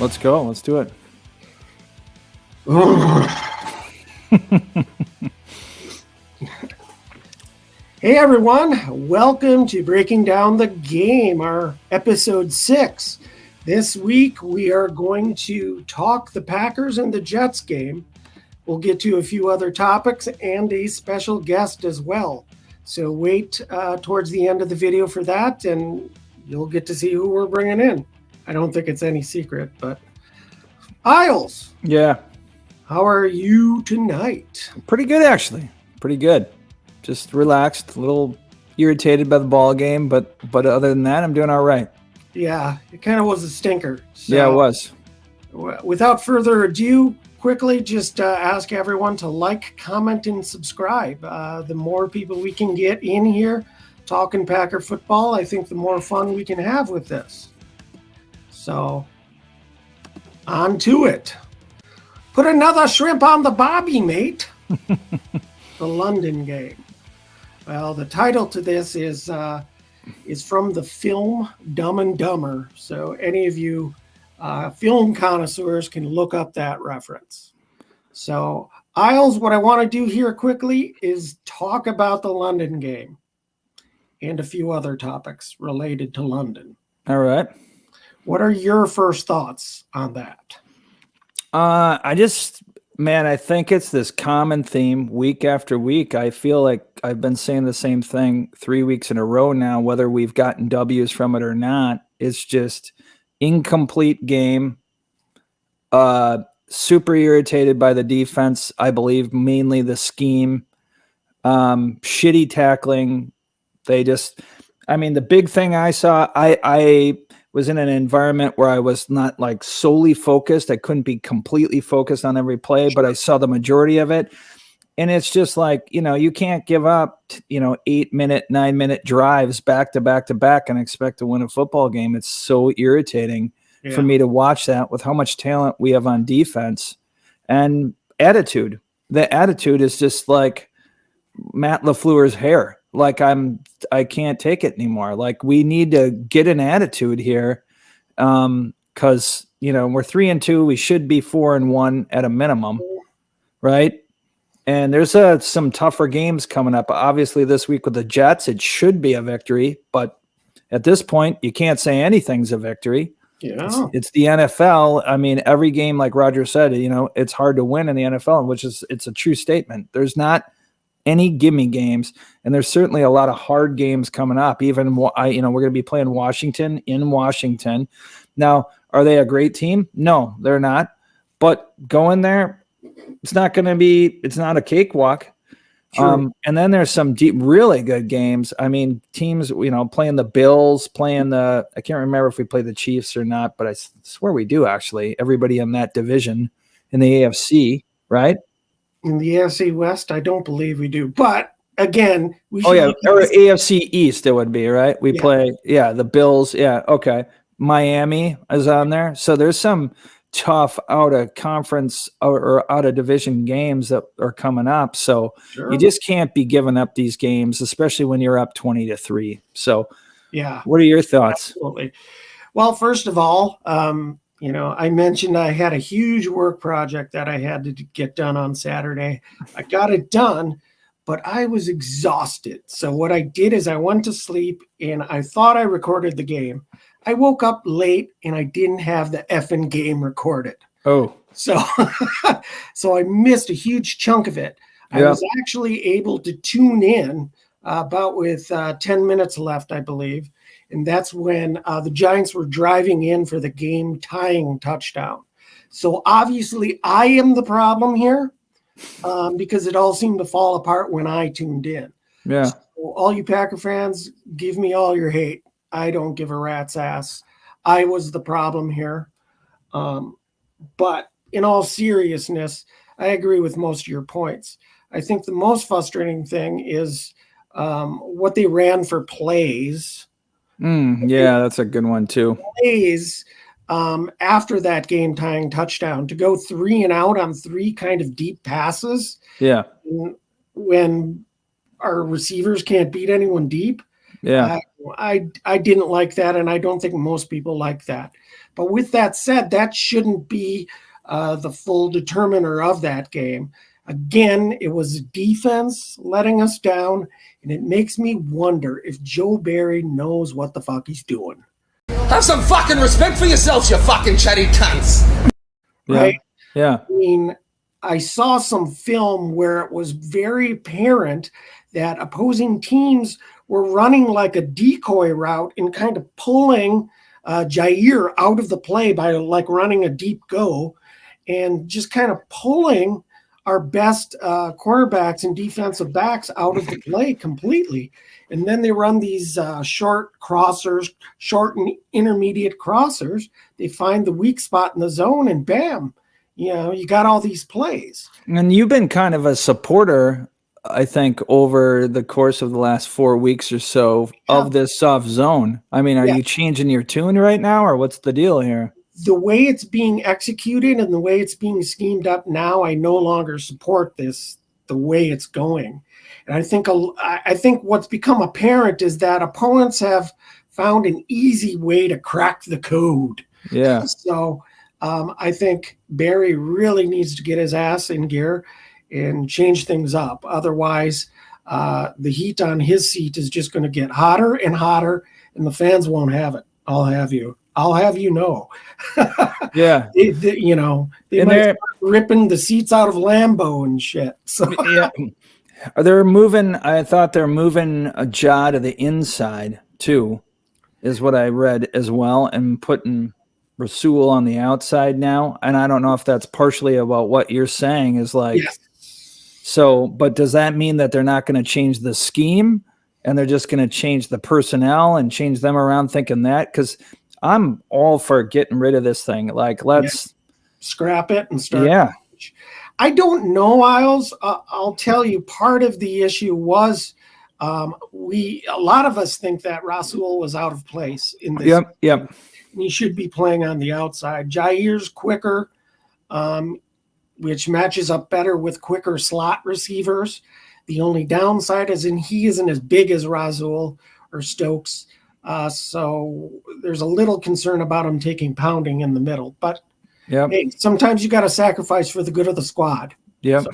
Let's go. Let's do it. Hey everyone, welcome to Breaking Down the Game, our episode 6. This week we are going to talk the Packers and the Jets game. We'll get to a few other topics and a special guest as well. So wait towards the end of the video for that and you'll get to see who we're bringing in. I don't think it's any secret, but Isles. Yeah. How are you tonight? Pretty good, actually. Pretty good. Just relaxed, a little irritated by the ball game, but other than that, I'm doing all right. Yeah, it kind of was a stinker. So, yeah, it was. Without further ado, quickly just ask everyone to like, comment, and subscribe. The more people we can get in here talking Packer football, I think the more fun we can have with this. So, on to it. Put another shrimp on the barbie, mate. The London game. Well, the title to this is from the film Dumb and Dumber. So any of you film connoisseurs can look up that reference. So, Isles, what I want to do here quickly is talk about the London game and a few other topics related to London. All right. What are your first thoughts on that? I think it's this common theme week after week. I feel like I've been saying the same thing 3 weeks in a row now, whether we've gotten W's from it or not. It's just incomplete game. Super irritated by the defense. I believe mainly the scheme, shitty tackling. The big thing I saw, I was in an environment where I was not like solely focused. I couldn't be completely focused on every play, but I saw the majority of it. And it's just like, you can't give up, 8-minute, 9-minute drives back to back to back and expect to win a football game. It's so irritating for me to watch that with how much talent we have on defense and attitude. The attitude is just like Matt LaFleur's hair. Like I can't take it anymore. Like we need to get an attitude here. Cause we're 3-2. We should be 4-1 at a minimum. Right. And there's some tougher games coming up. Obviously this week with the Jets, it should be a victory, but at this point you can't say anything's a victory. Yeah. It's the NFL. I mean, every game, like Roger said, it's hard to win in the NFL, it's a true statement. There's not any gimme games, and there's certainly a lot of hard games coming up. Even we're going to be playing Washington in Washington. Now, are they a great team? No, they're not. But going there, it's not a cakewalk. And then there's some deep, really good games. I mean, teams, playing the Bills, I can't remember if we play the Chiefs or not, but I swear we do actually. Everybody in that division in the AFC, right? In the AFC West, I don't believe we do. But again, or AFC East it would be, right? We play, the Bills. Yeah, okay. Miami is on there. So there's some tough out of conference or out of division games that are coming up. So you just can't be giving up these games, especially when you're up 20-3. So what are your thoughts? Absolutely. Well, first of all, I mentioned I had a huge work project that I had to get done on Saturday. I got it done, but I was exhausted. So what I did is I went to sleep and I thought I recorded the game. I woke up late and I didn't have the effing game recorded. Oh. So I missed a huge chunk of it. I was actually able to tune in about with 10 minutes left, I believe. And that's when the Giants were driving in for the game-tying touchdown. So obviously I am the problem here because it all seemed to fall apart when I tuned in. Yeah. So all you Packer fans, give me all your hate. I don't give a rat's ass. I was the problem here. But in all seriousness, I agree with most of your points. I think the most frustrating thing is what they ran for plays. That's a good one too. Plays after that game-tying touchdown to go 3 and out on 3 kind of deep passes. Yeah. When our receivers can't beat anyone deep. Yeah. I didn't like that, and I don't think most people like that. But with that said, that shouldn't be the full determiner of that game. Again, it was defense letting us down, and it makes me wonder if Joe Barry knows what the fuck he's doing. Have some fucking respect for yourselves, you fucking chatty cunts. Right? Yeah. I mean, I saw some film where it was very apparent that opposing teams were running like a decoy route and kind of pulling Jair out of the play by like running a deep go and just kind of pulling our best cornerbacks and defensive backs out of the play completely. And then they run these short crossers, short and intermediate crossers. They find the weak spot in the zone and bam, you got all these plays. And you've been kind of a supporter, I think, over the course of the last 4 weeks or so of this soft zone. I mean, are you changing your tune right now, or what's the deal here? The way it's being executed and the way it's being schemed up now, I no longer support this the way it's going. And I think what's become apparent is that opponents have found an easy way to crack the code. Yeah. So I think Barry really needs to get his ass in gear and change things up. Otherwise, the heat on his seat is just going to get hotter and hotter, and the fans won't have it. I'll have you know. Yeah. They might start ripping the seats out of Lambeau and shit. So yeah. I thought they're moving a jaw to the inside too, is what I read as well, and putting Rasul on the outside now. And I don't know if that's partially about what you're saying is like, so, but does that mean that they're not going to change the scheme and they're just going to change the personnel and change them around thinking that? Because I'm all for getting rid of this thing. Like, let's scrap it and start. Yeah. I don't know, Isles. I'll tell you, part of the issue was a lot of us think that Rasul was out of place in this. Yep. And he should be playing on the outside. Jair's quicker, which matches up better with quicker slot receivers. The only downside is he isn't as big as Rasul or Stokes. So there's a little concern about him taking pounding in the middle. But hey, sometimes you got to sacrifice for the good of the squad. Yep.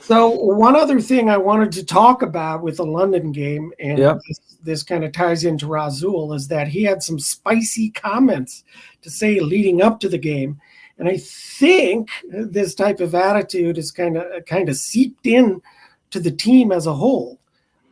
So one other thing I wanted to talk about with the London game, and this kind of ties into Rasul, is that he had some spicy comments to say leading up to the game. And I think this type of attitude is kind of seeped in to the team as a whole.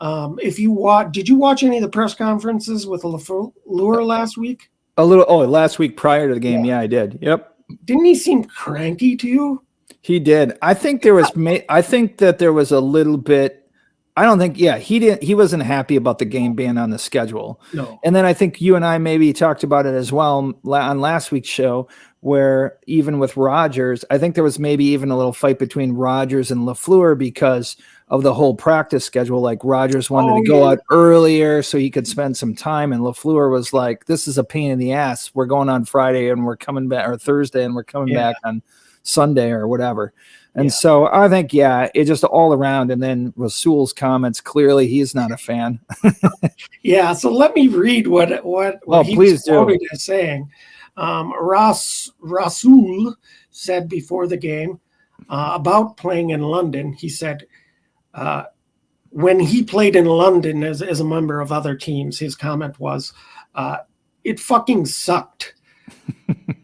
Did you watch any of the press conferences with LaFleur last week? Last week prior to the game. Yeah, I did. Yep. Didn't he seem cranky to you? He did. I think that there was a little bit. I don't think. Yeah, he wasn't happy about the game being on the schedule. No. And then I think you and I maybe talked about it as well on last week's show, where even with Rodgers, I think there was maybe even a little fight between Rodgers and LaFleur because of the whole practice schedule. Like Rodgers wanted to go out earlier so he could spend some time, and LaFleur was like, "This is a pain in the ass. We're going on Friday and we're coming back, or Thursday and we're coming back on Sunday or whatever." And so I think, it just all around. And then Rasul's comments, clearly he's not a fan. So let me read what he was quoted as saying. Rasul said before the game about playing in London. He said when he played in London as a member of other teams, his comment was, it fucking sucked.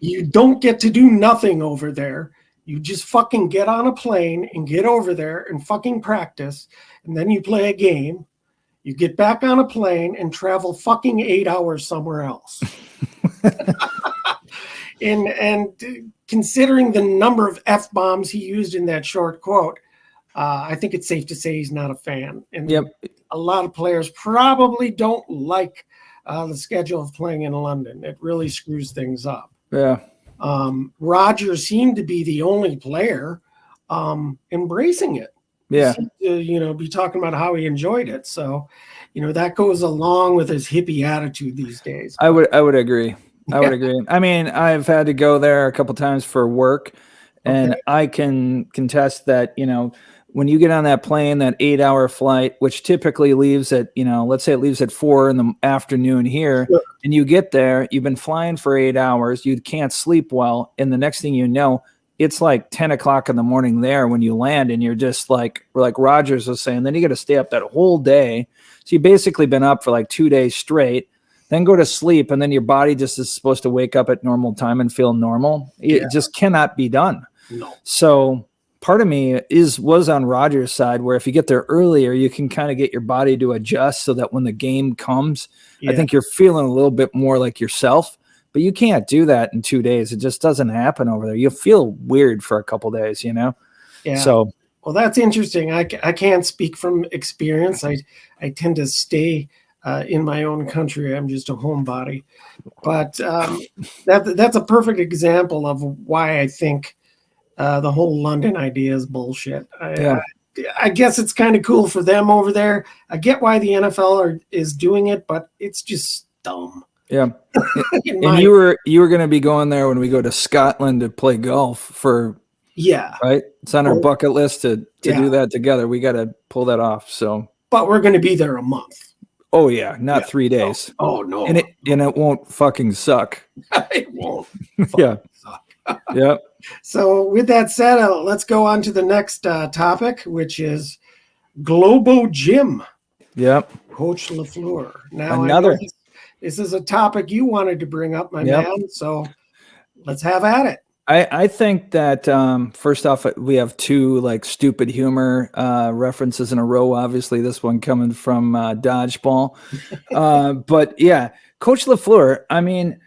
You don't get to do nothing over there. You just fucking get on a plane and get over there and fucking practice. And then you play a game. You get back on a plane and travel fucking 8 hours somewhere else. And considering the number of F-bombs he used in that short quote, I think it's safe to say he's not a fan. And a lot of players probably don't like the schedule of playing in London. It really screws things up. Yeah. Rodgers seemed to be the only player embracing it. Yeah. He seemed to, be talking about how he enjoyed it. So, that goes along with his hippie attitude these days. I would agree. I would agree. I mean, I've had to go there a couple times for work, and I can contest that, when you get on that plane, that 8-hour flight, which typically leaves at, let's say it leaves at 4 in the afternoon here, Sure. and you get there, you've been flying for 8 hours, you can't sleep well. And the next thing you know, it's like 10 o'clock in the morning there when you land, and you're just like Rogers was saying, then you got to stay up that whole day. So you've basically been up for like 2 days straight, then go to sleep, and then your body just is supposed to wake up at normal time and feel normal. It just cannot be done. No. So part of me was on Rogers' side, where if you get there earlier, you can kind of get your body to adjust so that when the game comes, I think you're feeling a little bit more like yourself. But you can't do that in 2 days. It just doesn't happen over there. You'll feel weird for a couple of days, Yeah. So, well, that's interesting. I can't speak from experience. I tend to stay in my own country. I'm just a homebody. But that's a perfect example of why I think the whole London idea is bullshit. I guess it's kind of cool for them over there. I get why the NFL is doing it, but it's just dumb. Yeah. And you were going to be going there when we go to Scotland to play golf for, right? It's on our bucket list to do that together. We got to pull that off. So, but we're going to be there a month. Oh yeah, not 3 days. Oh no, and it won't fucking suck. It won't. Suck. Yep. So with that said, let's go on to the next topic, which is Globo Gym. Yep. Coach LaFleur. Now another. This is a topic you wanted to bring up, my man. So let's have at it. I think that first off, we have two like stupid humor references in a row. Obviously, this one coming from Dodgeball, but yeah, Coach LaFleur. I mean,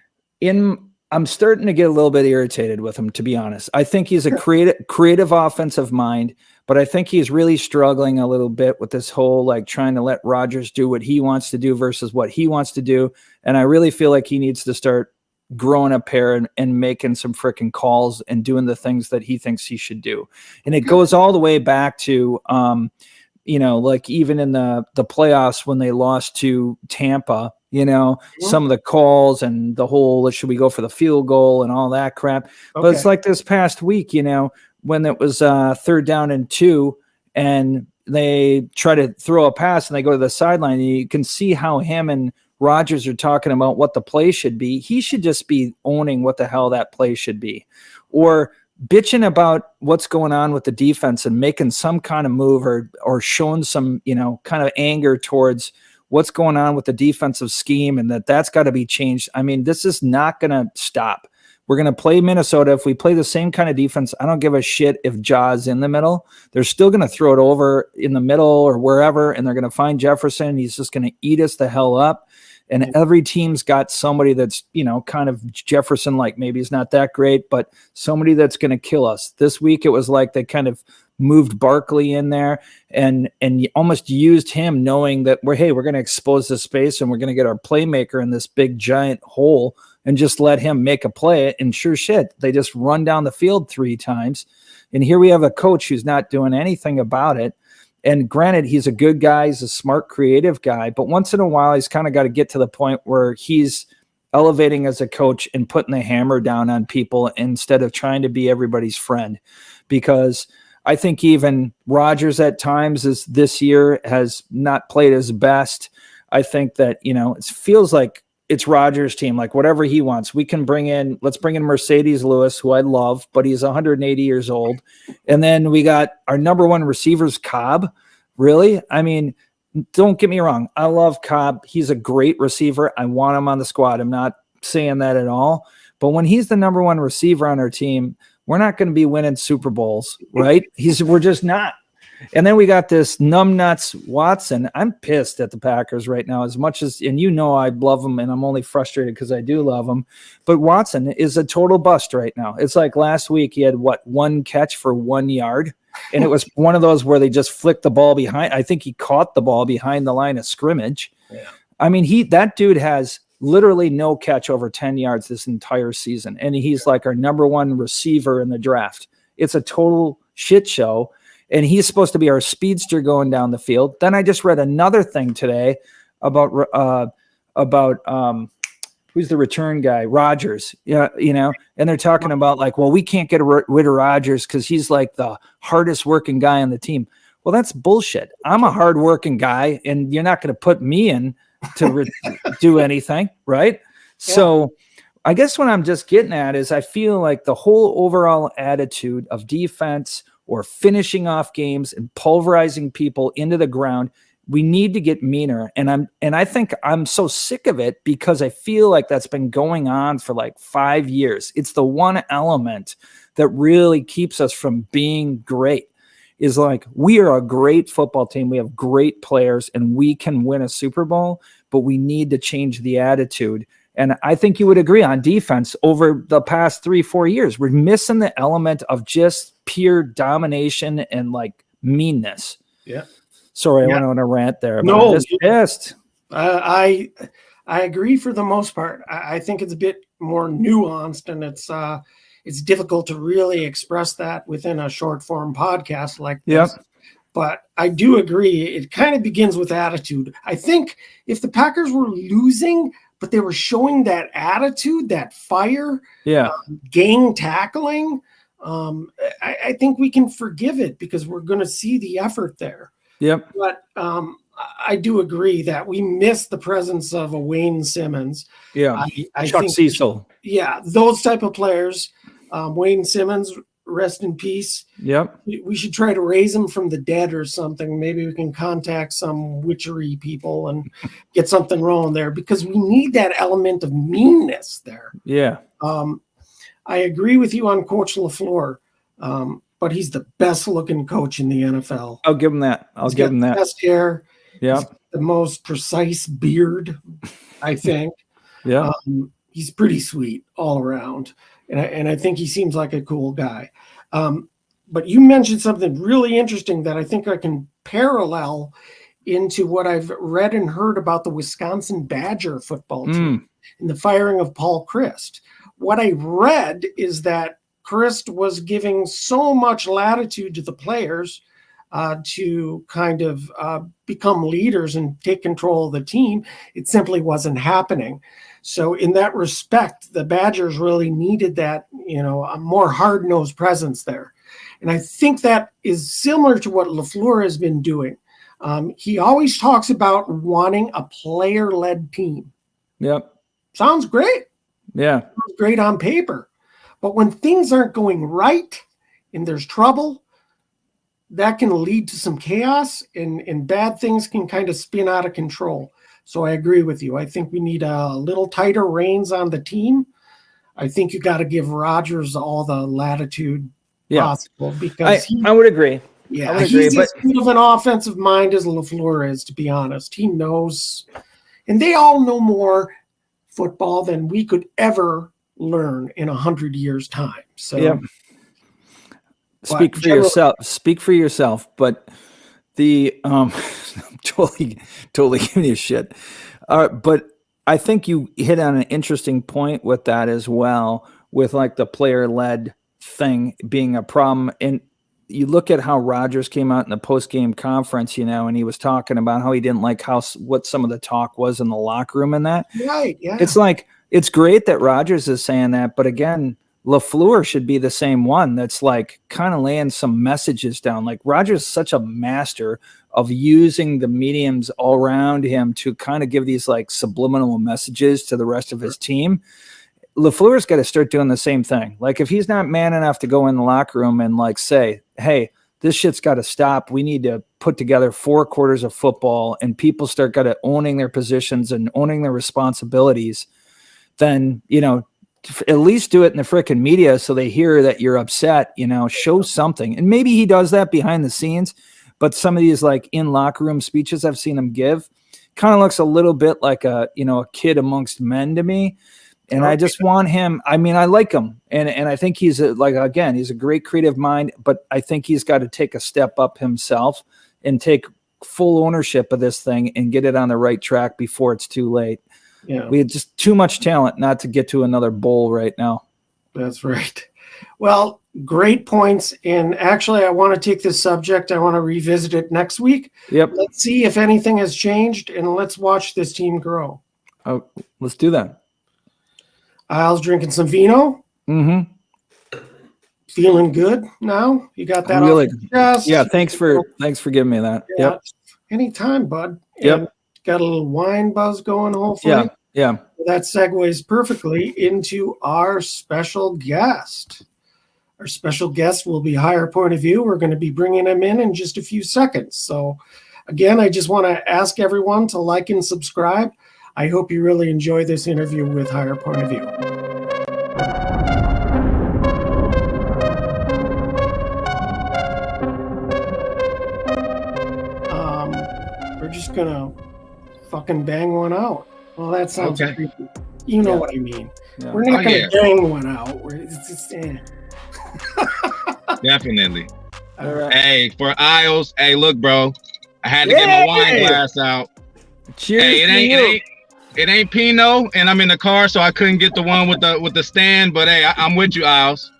I'm starting to get a little bit irritated with him, to be honest. I think he's a creative offensive mind, but I think he's really struggling a little bit with this whole like trying to let Rodgers do what he wants to do versus what he wants to do. And I really feel like he needs to start growing a pair and making some freaking calls and doing the things that he thinks he should do. And it goes all the way back to, like even in the playoffs when they lost to Tampa, some of the calls and the whole, should we go for the field goal and all that crap. Okay. But it's like this past week, when it was 3rd down and 2 and they try to throw a pass and they go to the sideline, and you can see how him and Rodgers are talking about what the play should be. He should just be owning what the hell that play should be, or bitching about what's going on with the defense and making some kind of move or showing some, kind of anger towards what's going on with the defensive scheme and that's got to be changed. I mean, this is not going to stop. We're going to play Minnesota. If we play the same kind of defense, I don't give a shit if Jaw's in the middle. They're still going to throw it over in the middle or wherever, and they're going to find Jefferson. He's just going to eat us the hell up. And every team's got somebody that's, kind of Jefferson-like. Maybe he's not that great, but somebody that's going to kill us. This week it was like they kind of moved Barkley in there and almost used him knowing that we're going to expose the space and we're going to get our playmaker in this big giant hole and just let him make a play. And sure shit, they just run down the field 3 times. And here we have a coach who's not doing anything about it. And granted, he's a good guy. He's a smart, creative guy. But once in a while, he's kind of got to get to the point where he's elevating as a coach and putting the hammer down on people instead of trying to be everybody's friend. Because I think even Rodgers at times this year has not played his best. I think that, it feels like it's Rodgers' team, like whatever he wants. Let's bring in Mercedes Lewis, who I love, but he's 180 years old. And then we got our number 1 receivers, Cobb. Really? I mean, don't get me wrong. I love Cobb. He's a great receiver. I want him on the squad. I'm not saying that at all. But when he's the number 1 receiver on our team, we're not going to be winning Super Bowls, right? We're just not. And then we got this numbnuts Watson. I'm pissed at the Packers right now as much as, and I love them and I'm only frustrated because I do love them. But Watson is a total bust right now. It's like last week he had 1 catch for 1 yard. And it was one of those where they just flicked the ball behind. I think he caught the ball behind the line of scrimmage. Yeah. I mean, that dude has literally no catch over 10 yards this entire season. And he's like our number 1 receiver in the draft. It's a total shit show. And he's supposed to be our speedster going down the field. Then I just read another thing today about who's the return guy? Rodgers. Yeah, and they're talking about like, well, we can't get rid of Rodgers because he's like the hardest working guy on the team. Well, that's bullshit. I'm a hard working guy, and you're not going to put me in to do anything, right? So I guess what I'm just getting at is I feel like the whole overall attitude of defense or finishing off games and pulverizing people into the ground, we need to get meaner. And I think I'm so sick of it because I feel like that's been going on for like 5 years. It's the one element that really keeps us from being great. Is like, we are a great football team. We have great players and we can win a Super Bowl, but we need to change the attitude. And I think you would agree on defense over the past 3-4 years, we're missing the element of just pure domination and like meanness. Yeah. Sorry, I went on a rant there. But No, I'm just pissed. I agree for the most part. I think it's a bit more nuanced, and it's difficult to really express that within a short form podcast like this. Yep. But I do agree. It kind of begins with attitude. I think if the Packers were losing, but they were showing that attitude, that fire, gang tackling, I think we can forgive it because we're going to see the effort there. Yep. But I do agree that we miss the presence of a Wayne Simmons. Yeah. I Chuck think, Cecil. Yeah, those type of players. Wayne Simmons, rest in peace. Yep. We should try to raise him from the dead or something. Maybe we can contact some witchery people and get something rolling there because we need that element of meanness there. Yeah. I agree with you on Coach LaFleur, but he's the best looking coach in the NFL. I'll give him that. I'll give him that. Best hair. Yeah. The most precise beard, I think. Yeah. He's pretty sweet all around. And I think he seems like a cool guy. But you mentioned something really interesting that I think I can parallel into what I've read and heard about the Wisconsin Badger football team and the firing of Paul Chryst. What I read is that Chryst was giving so much latitude to the players to kind of become leaders and take control of the team. It simply wasn't happening. So in that respect, the Badgers really needed that, a more hard-nosed presence there. And I think that is similar to what LaFleur has been doing. He always talks about wanting a player-led team. Yep. Sounds great. Yeah. Sounds great on paper. But when things aren't going right and there's trouble, that can lead to some chaos and bad things can kind of spin out of control. So I agree with you. I think we need a little tighter reins on the team. I think you got to give Rodgers all the latitude possible because I would agree. Yeah, I would he's agree, as good of an offensive mind as LaFleur is, to be honest. He knows, and they all know more football than we could ever learn in 100 years' time. So, speak for yourself. Speak for yourself. But the totally giving you shit. But I think you hit on an interesting point with that as well, with like the player-led thing being a problem. And you look at how Rodgers came out in the post-game conference, and he was talking about how he didn't like what some of the talk was in the locker room and that. Right, yeah. It's like, it's great that Rodgers is saying that, but again, LaFleur should be the same one that's like kind of laying some messages down. Like Rodgers is such a master of using the mediums all around him to kind of give these like subliminal messages to the rest of his team. LaFleur's got to start doing the same thing. Like if he's not man enough to go in the locker room and like say, hey, this shit's got to stop. We need to put together 4 quarters of football and people start got to owning their positions and owning their responsibilities. Then, at least do it in the frickin' media so they hear that you're upset, show something. And maybe he does that behind the scenes, but some of these like in locker room speeches I've seen him give kind of looks a little bit like a kid amongst men to me. And I just want him. I mean, I like him. And I think he's he's a great creative mind, but I think he's got to take a step up himself and take full ownership of this thing and get it on the right track before it's too late. Yeah. We had just too much talent not to get to another bowl right now. That's right. Well, great points. And actually, I want to take this subject. I want to revisit it next week. Yep. Let's see if anything has changed, and let's watch this team grow. Oh, let's do that. Isles drinking some vino. Mm-hmm. Feeling good now? You got that Really? off your chest? Yeah. Thanks for giving me that. Yeah, Yep. anytime, bud. Yep. And got a little wine buzz going, hopefully. Yeah. Yeah. That segues perfectly into our special guest. Our special guest will be Higher Point of View. We're going to be bringing him in just a few seconds. So, again, I just want to ask everyone to like and subscribe. I hope you really enjoy this interview with Higher Point of View. We're just going to fucking bang one out. Well, that sounds creepy. You know what I mean. Yeah. We're not going to bang one out. It's just, Definitely. All right. Hey, for Isles, hey, look, bro. I had to get my wine glass out. Cheers. Hey, it ain't Pinot, and I'm in the car, so I couldn't get the one with the stand. But hey, I'm with you, Isles.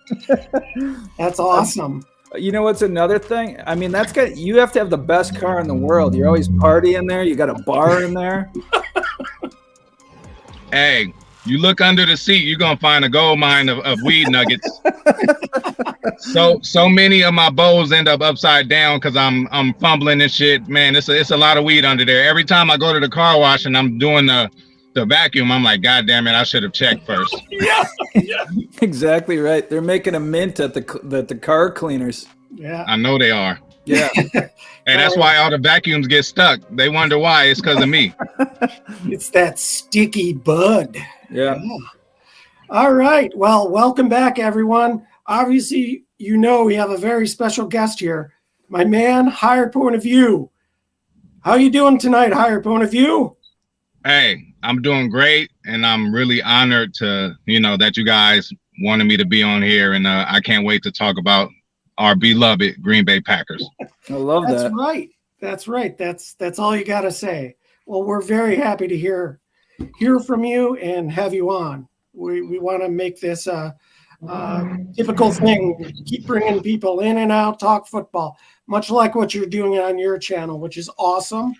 That's awesome. You know what's another thing? I mean, you have to have the best car in the world. You're always partying there. You got a bar in there. Hey, you look under the seat, you're gonna find a gold mine of weed nuggets. So many of my bowls end up upside down because I'm fumbling and shit. Man, it's a lot of weed under there. Every time I go to the car wash and I'm doing the vacuum, I'm like, God damn it, I should have checked first. Yeah. Exactly right. They're making a mint at the car cleaners. Yeah. I know they are. Yeah. Hey, that's why all the vacuums get stuck. They wonder why. It's because of me. It's that sticky bud. Yeah. All right. Well, welcome back, everyone. Obviously, we have a very special guest here. My man, Higher Point of View. How you doing tonight, Higher Point of View? Hey, I'm doing great, and I'm really honored to, that you guys wanted me to be on here, and I can't wait to talk about our beloved Green Bay Packers. I love that. That's right. That's all you got to say. Well, we're very happy to hear from you and have you on. We want to make this a typical thing. Keep bringing people in and out, talk football, much like what you're doing on your channel, which is awesome.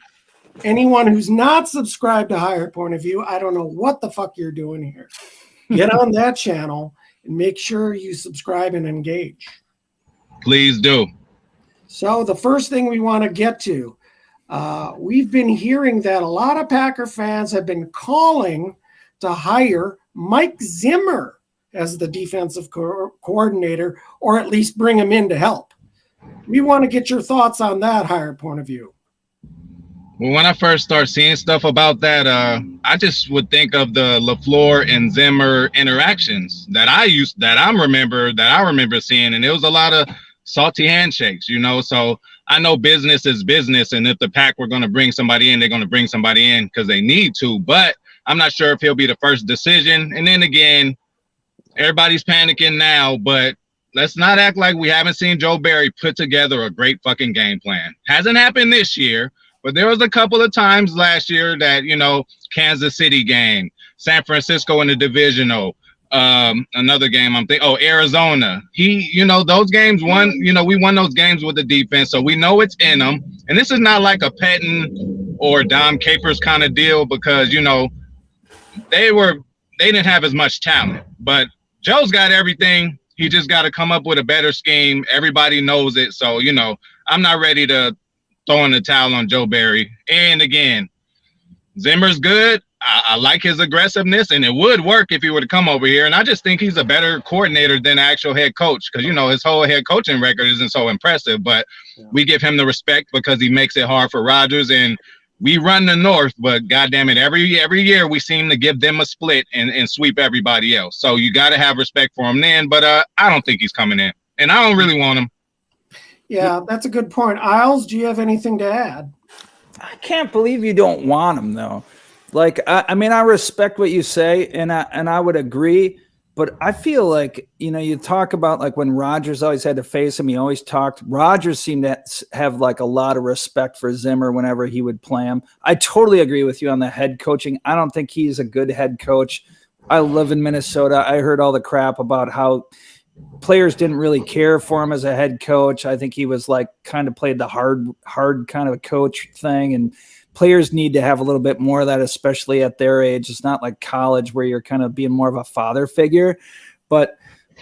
Anyone who's not subscribed to Higher Point of View, I don't know what the fuck you're doing here. Get on that channel and make sure you subscribe and engage. Please do. So the first thing we want to get to, we've been hearing that a lot of Packer fans have been calling to hire Mike Zimmer as the defensive coordinator, or at least bring him in to help. We want to get your thoughts on that, Higher Point of View. Well, when I first started seeing stuff about that, I just would think of the LaFleur and Zimmer interactions that I remember seeing, and it was a lot of salty handshakes, So I know business is business, and if the Pack were going to bring somebody in, they're going to bring somebody in because they need to. But I'm not sure if he'll be the first decision. And then again, everybody's panicking now, but let's not act like we haven't seen Joe Barry put together a great fucking game plan. Hasn't happened this year. But there was a couple of times last year that, Kansas City game, San Francisco in the divisional, another game Arizona. Those games we won those games with the defense, so we know it's in them. And this is not like a Pettin or Dom Capers kind of deal because, they didn't have as much talent. But Joe's got everything. He just got to come up with a better scheme. Everybody knows it. So, I'm not ready to throwing the towel on Joe Barry. And again, Zimmer's good. I like his aggressiveness, and it would work if he were to come over here. And I just think he's a better coordinator than actual head coach because, his whole head coaching record isn't so impressive. But we give him the respect because he makes it hard for Rodgers. And we run the North, but goddamn it, every year we seem to give them a split and sweep everybody else. So you got to have respect for him then. But I don't think he's coming in, and I don't really want him. Yeah, that's a good point. Isles, do you have anything to add? I can't believe you don't want him, though. Like, I mean, I respect what you say, and I would agree, but I feel like, you talk about like when Rodgers always had to face him, he always talked. Rodgers seemed to have like a lot of respect for Zimmer whenever he would play him. I totally agree with you on the head coaching. I don't think he's a good head coach. I live in Minnesota. I heard all the crap about how players didn't really care for him as a head coach. I think he was like kind of played the hard kind of a coach thing. players need to have a little bit more of that, especially at their age. It's not like college where you're kind of being more of a father figure, but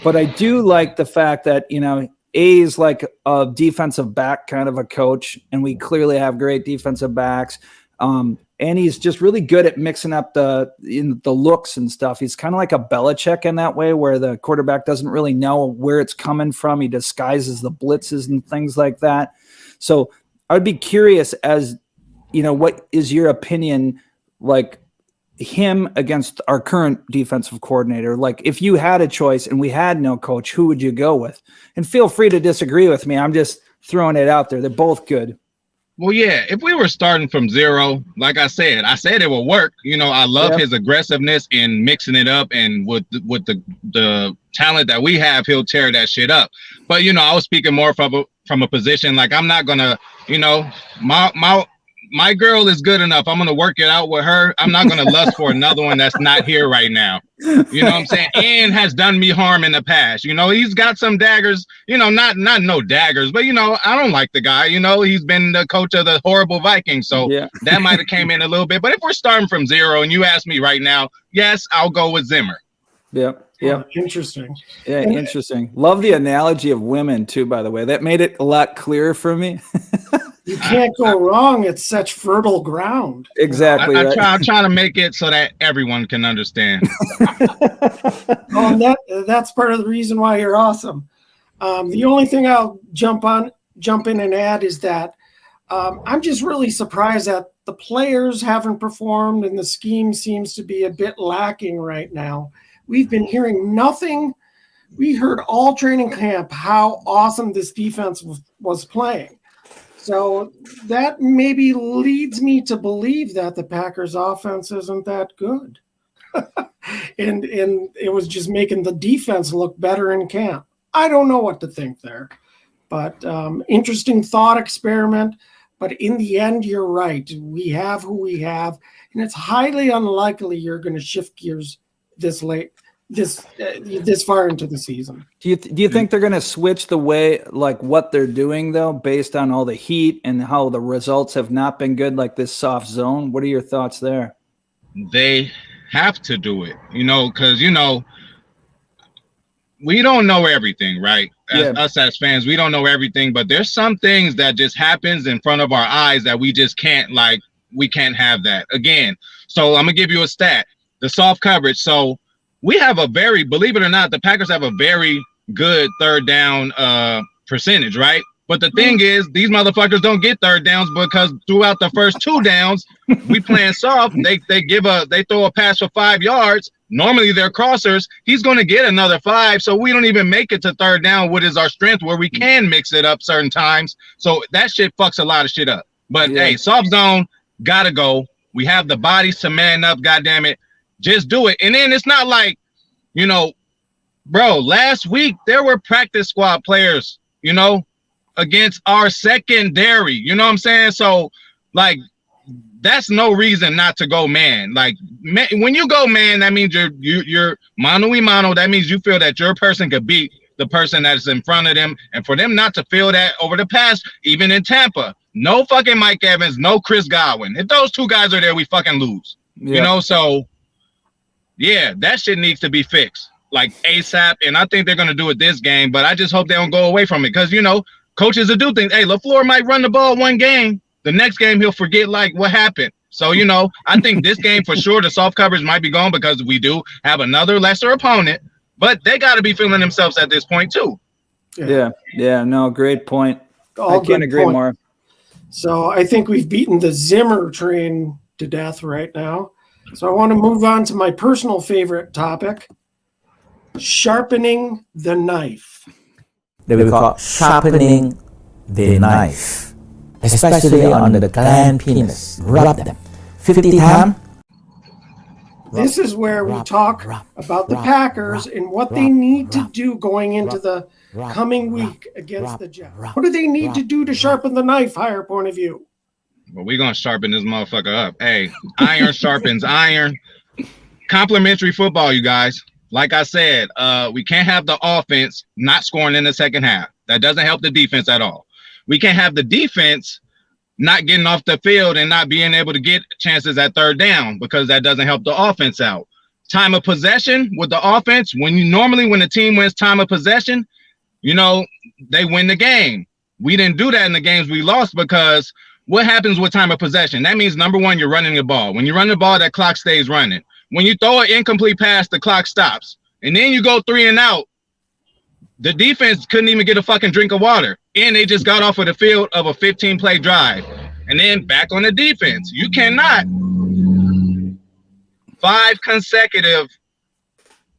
I do like the fact that, you know, A is like a defensive back kind of a coach, and we clearly have great defensive backs. And he's just really good at mixing up the looks and stuff. He's kind of like a Belichick in that way, where the quarterback doesn't really know where it's coming from. He disguises the blitzes and things like that. So I would be curious, as you know, what is your opinion, like him against our current defensive coordinator? Like, if you had a choice and we had no coach, who would you go with? And feel free to disagree with me. I'm just throwing it out there. They're both good. Well, yeah, if we were starting from zero, like I said it will work. You know, I love his aggressiveness in mixing it up, and with the talent that we have, he'll tear that shit up. But, you know, I was speaking more from a position, like, I'm not gonna, you know, my girl is good enough. I'm going to work it out with her. I'm not going to lust for another one that's not here right now. You know what I'm saying? And has done me harm in the past. You know, he's got some daggers, you know, not no daggers, but, you know, I don't like the guy. You know, he's been the coach of the horrible Vikings. So that might have came in a little bit. But if we're starting from zero and you ask me right now, yes, I'll go with Zimmer. Yeah. Yeah. Interesting. Yeah. Interesting. Love the analogy of women too, by the way. That made it a lot clearer for me. You can't go wrong. It's such fertile ground. Exactly. I'm trying to make it so that everyone can understand. And that's part of the reason why you're awesome. The only thing I'll jump in and add is that I'm just really surprised that the players haven't performed and the scheme seems to be a bit lacking right now. We've been hearing nothing. We heard all training camp how awesome this defense was playing. So that maybe leads me to believe that the Packers offense isn't that good. and it was just making the defense look better in camp. I don't know what to think there, but interesting thought experiment. But in the end, you're right. We have who we have, and it's highly unlikely you're going to shift gears this far into the season. Do you think they're going to switch the way, like what they're doing though, based on all the heat and how the results have not been good, like this soft zone? What are your thoughts there? They have to do it, you know, because, you know, we don't know everything, right? Us as fans, we don't know everything, but there's some things that just happens in front of our eyes that we just can't, like, we can't have that again. So I'm gonna give you a stat, the soft coverage. So we have a believe it or not, the Packers have a very good third down percentage, right? But the thing is, these motherfuckers don't get third downs because throughout the first 2 downs, we playing soft. They throw a pass for 5 yards. Normally they're crossers. He's going to get another 5. So we don't even make it to third down, what is our strength, where we can mix it up certain times. So that shit fucks a lot of shit up. But hey, soft zone, gotta go. We have the bodies to man up, goddamn it. Just do it. And then it's not like, you know, bro, last week there were practice squad players, you know, against our secondary. You know what I'm saying? So, like, that's no reason not to go man. Like, when you go man, that means you're mano y mano. That means you feel that your person could beat the person that's in front of them. And for them not to feel that over the past, even in Tampa, no fucking Mike Evans, no Chris Godwin. If those 2 guys are there, we fucking lose. You know, so yeah, that shit needs to be fixed, like ASAP. And I think they're going to do it this game, but I just hope they don't go away from it. Because, you know, coaches will do things. Hey, LaFleur might run the ball one game. The next game, he'll forget, like, what happened. So, you know, I think this game for sure, the soft coverage might be gone because we do have another lesser opponent. But they got to be feeling themselves at this point, too. Yeah. No, great point. I can't agree more. So I think we've beaten the Zimmer train to death right now. So I want to move on to my personal favorite topic, sharpening the knife. They will call sharpening the knife, especially on the gland penis. Rub them 50 times. This is where we talk about the Packers and what they need to do going into the coming week against the Jets. What do they need to do to sharpen the knife, higher point of view? Well, we're going to sharpen this motherfucker up. Hey, iron sharpens iron. Complimentary football, you guys. Like I said, we can't have the offense not scoring in the second half. That doesn't help the defense at all. We can't have the defense not getting off the field and not being able to get chances at third down because that doesn't help the offense out. Time of possession with the offense, when the team wins time of possession, they win the game. We didn't do that in the games we lost because what happens with time of possession? That means, number one, you're running the ball. When you run the ball, that clock stays running. When you throw an incomplete pass, the clock stops. And then you go 3 and out. The defense couldn't even get a fucking drink of water. And they just got off of the field of a 15-play drive. And then back on the defense. You cannot 5 consecutive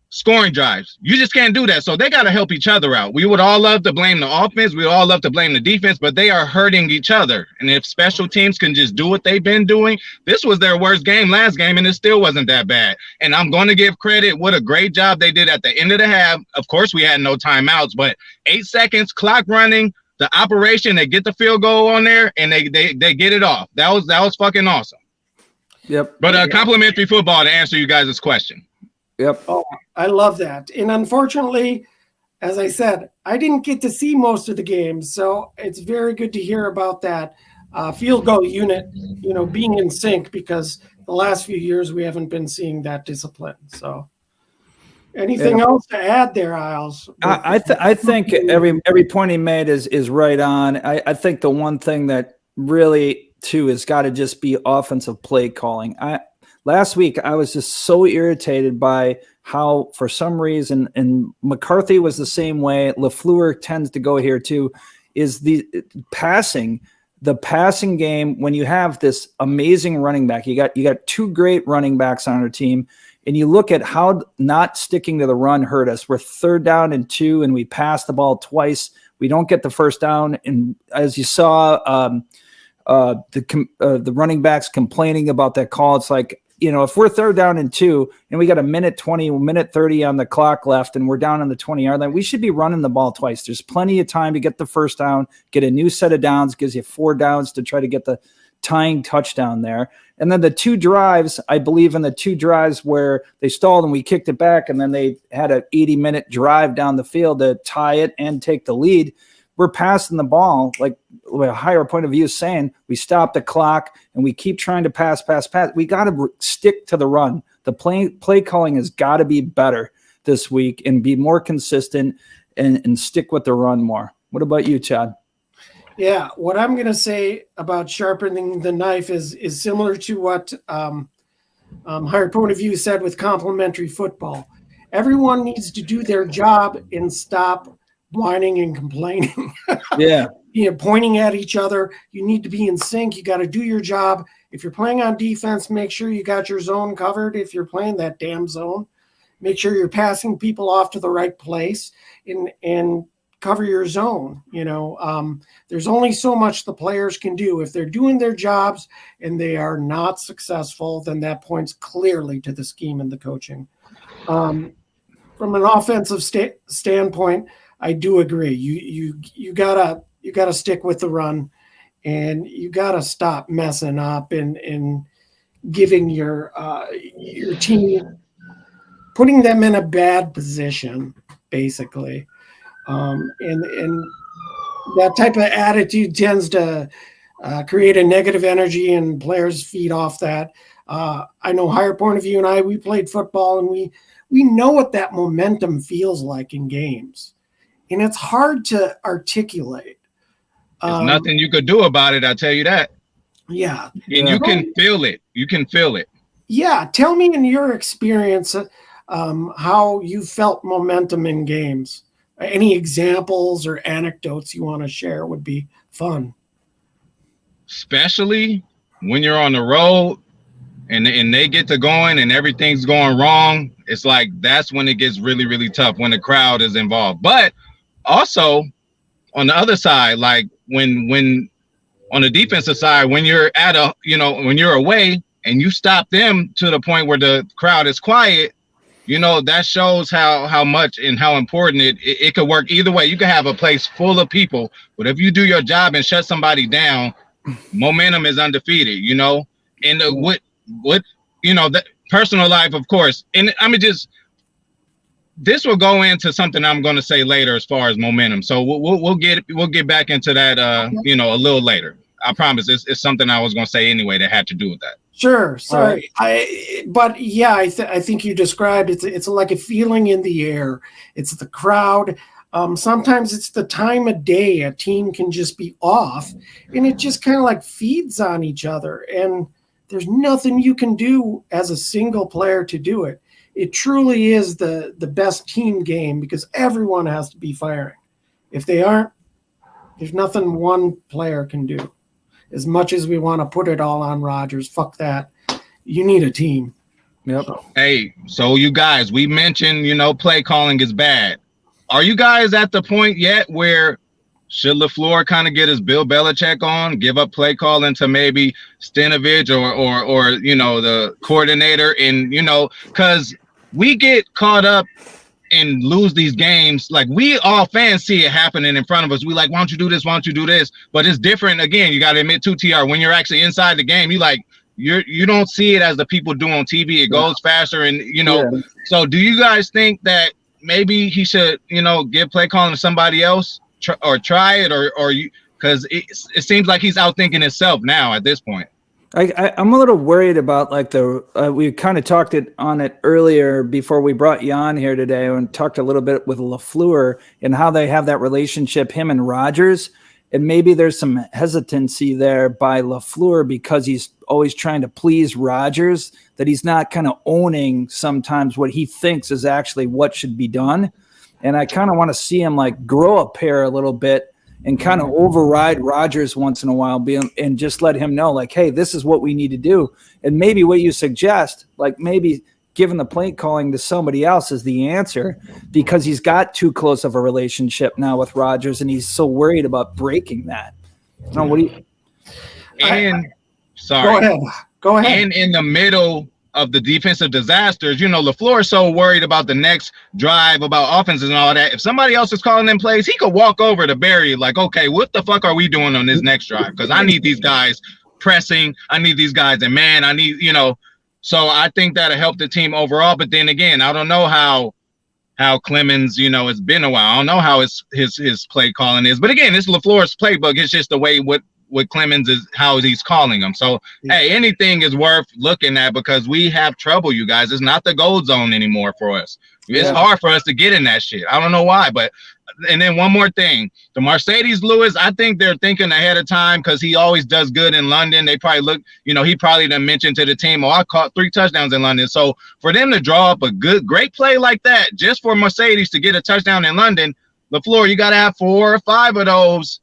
scoring drives. You just can't do that. So they got to help each other out. We would all love to blame the offense. We would all love to blame the defense, but they are hurting each other. And if special teams can just do what they've been doing, this was their worst game last game, and it still wasn't that bad. And I'm going to give credit. What a great job they did at the end of the half. Of course, we had no timeouts, but 8 seconds, clock running, the operation, they get the field goal on there, and they get it off. That was fucking awesome. Yep. But complimentary football, to answer you guys' question. Yep. Oh, I love that. And unfortunately, as I said, I didn't get to see most of the games, so it's very good to hear about that field goal unit, being in sync, because the last few years we haven't been seeing that discipline. So anything else to add there, Isles? I think every point he made is right on. I think the one thing that really too has got to just be offensive play calling. Last week, I was just so irritated by how, for some reason, and McCarthy was the same way, LaFleur tends to go here too, is the passing game. When you have this amazing running back, you got 2 great running backs on our team, and you look at how not sticking to the run hurt us. We're 3rd down and 2, and we pass the ball twice. We don't get the first down, and as you saw, the running backs complaining about that call. It's like, if we're 3rd down and 2 and we got a minute 20, minute 30 on the clock left and we're down on the 20-yard line, we should be running the ball twice. There's plenty of time to get the first down, get a new set of downs, gives you 4 downs to try to get the tying touchdown there. And then the 2 drives, I believe in the 2 drives where they stalled and we kicked it back, and then they had an 80-minute drive down the field to tie it and take the lead. We're passing the ball, like a higher point of view saying we stop the clock and we keep trying to pass. We got to stick to the run. The play calling has got to be better this week and be more consistent and stick with the run more. What about you, Chad? Yeah, what I'm going to say about sharpening the knife is similar to what higher point of view said with complementary football. Everyone needs to do their job and stop whining and complaining. Yeah. Pointing at each other. You need to be in sync. You got to do your job. If you're playing on defense, make sure you got your zone covered. If you're playing that damn zone, make sure you're passing people off to the right place and cover your zone. There's only so much the players can do. If they're doing their jobs and they are not successful, then that points clearly to the scheme and the coaching. From an offensive standpoint, I do agree. You gotta stick with the run, and you gotta stop messing up and giving your team, putting them in a bad position, basically. And that type of attitude tends to create a negative energy, and players feed off that. I know higher point of view and we played football, and we know what that momentum feels like in games. And it's hard to articulate. There's nothing you could do about it, I'll tell you that. Yeah. And you can feel it. You can feel it. Yeah. Tell me in your experience how you felt momentum in games. Any examples or anecdotes you want to share would be fun. Especially when you're on the road and they get to going and everything's going wrong. It's like that's when it gets really, really tough, when the crowd is involved. But also on the other side, like when on the defensive side, when you're when you're away and you stop them to the point where the crowd is quiet, that shows how much and how important it could work either way. You could have a place full of people, but if you do your job and shut somebody down, momentum is undefeated, and that personal life, of course. And this will go into something I'm going to say later as far as momentum. So we'll get back into that, a little later. I promise it's something I was going to say anyway that had to do with that. Sure. Sorry. But yeah, I think you described it's like a feeling in the air. It's the crowd. Sometimes it's the time of day. A team can just be off, and it just kind of like feeds on each other. And there's nothing you can do as a single player to do it. It truly is the best team game because everyone has to be firing. If they aren't, there's nothing one player can do. As much as we want to put it all on Rodgers, fuck that. You need a team. Yep. Hey, so you guys, we mentioned, play calling is bad. Are you guys at the point yet where should LaFleur kind of get his Bill Belichick on, give up play calling to maybe Stenavich or the coordinator, and because we get caught up and lose these games, like we all fans see it happening in front of us. We like, why don't you do this? Why don't you do this? But it's different. Again, you got to admit too, TR, when you're actually inside the game, you don't see it as the people do on TV. It goes faster, and So do you guys think that maybe he should, give play calling to somebody else or try it, or you, because it seems like he's outthinking himself now at this point. I'm a little worried about we kind of talked on it earlier before we brought you on here today, and talked a little bit with LaFleur and how they have that relationship, him and Rodgers, and maybe there's some hesitancy there by LaFleur because he's always trying to please Rodgers, that he's not kind of owning sometimes what he thinks is actually what should be done. And I kind of want to see him grow a pair a little bit and kind of override Rodgers once in a while, and just let him know, hey, this is what we need to do. And maybe what you suggest, maybe giving the play calling to somebody else is the answer, because he's got too close of a relationship now with Rodgers, and he's so worried about breaking that. What do you? And sorry, go ahead. And in the middle of the defensive disasters, LaFleur is so worried about the next drive, about offenses and all that. If somebody else is calling them plays, he could walk over to Barry okay, what the fuck are we doing on this next drive? Because I need these guys pressing. I need these guys, and man, I need, So I think that'll help the team overall. But then again, I don't know how Clemens, it's been a while. I don't know how his play calling is. But again, it's LaFleur's playbook. It's just the way what Clemens is, how he's calling them. So, hey, anything is worth looking at because we have trouble, you guys. It's not the gold zone anymore for us. It's hard for us to get in that shit. I don't know why, but and then one more thing. The Mercedes Lewis, I think they're thinking ahead of time because he always does good in London. They probably look, he probably done mentioned to the team, I caught 3 touchdowns in London. So for them to draw up a great play like that, just for Mercedes to get a touchdown in London, LaFleur, you got to have 4 or 5 of those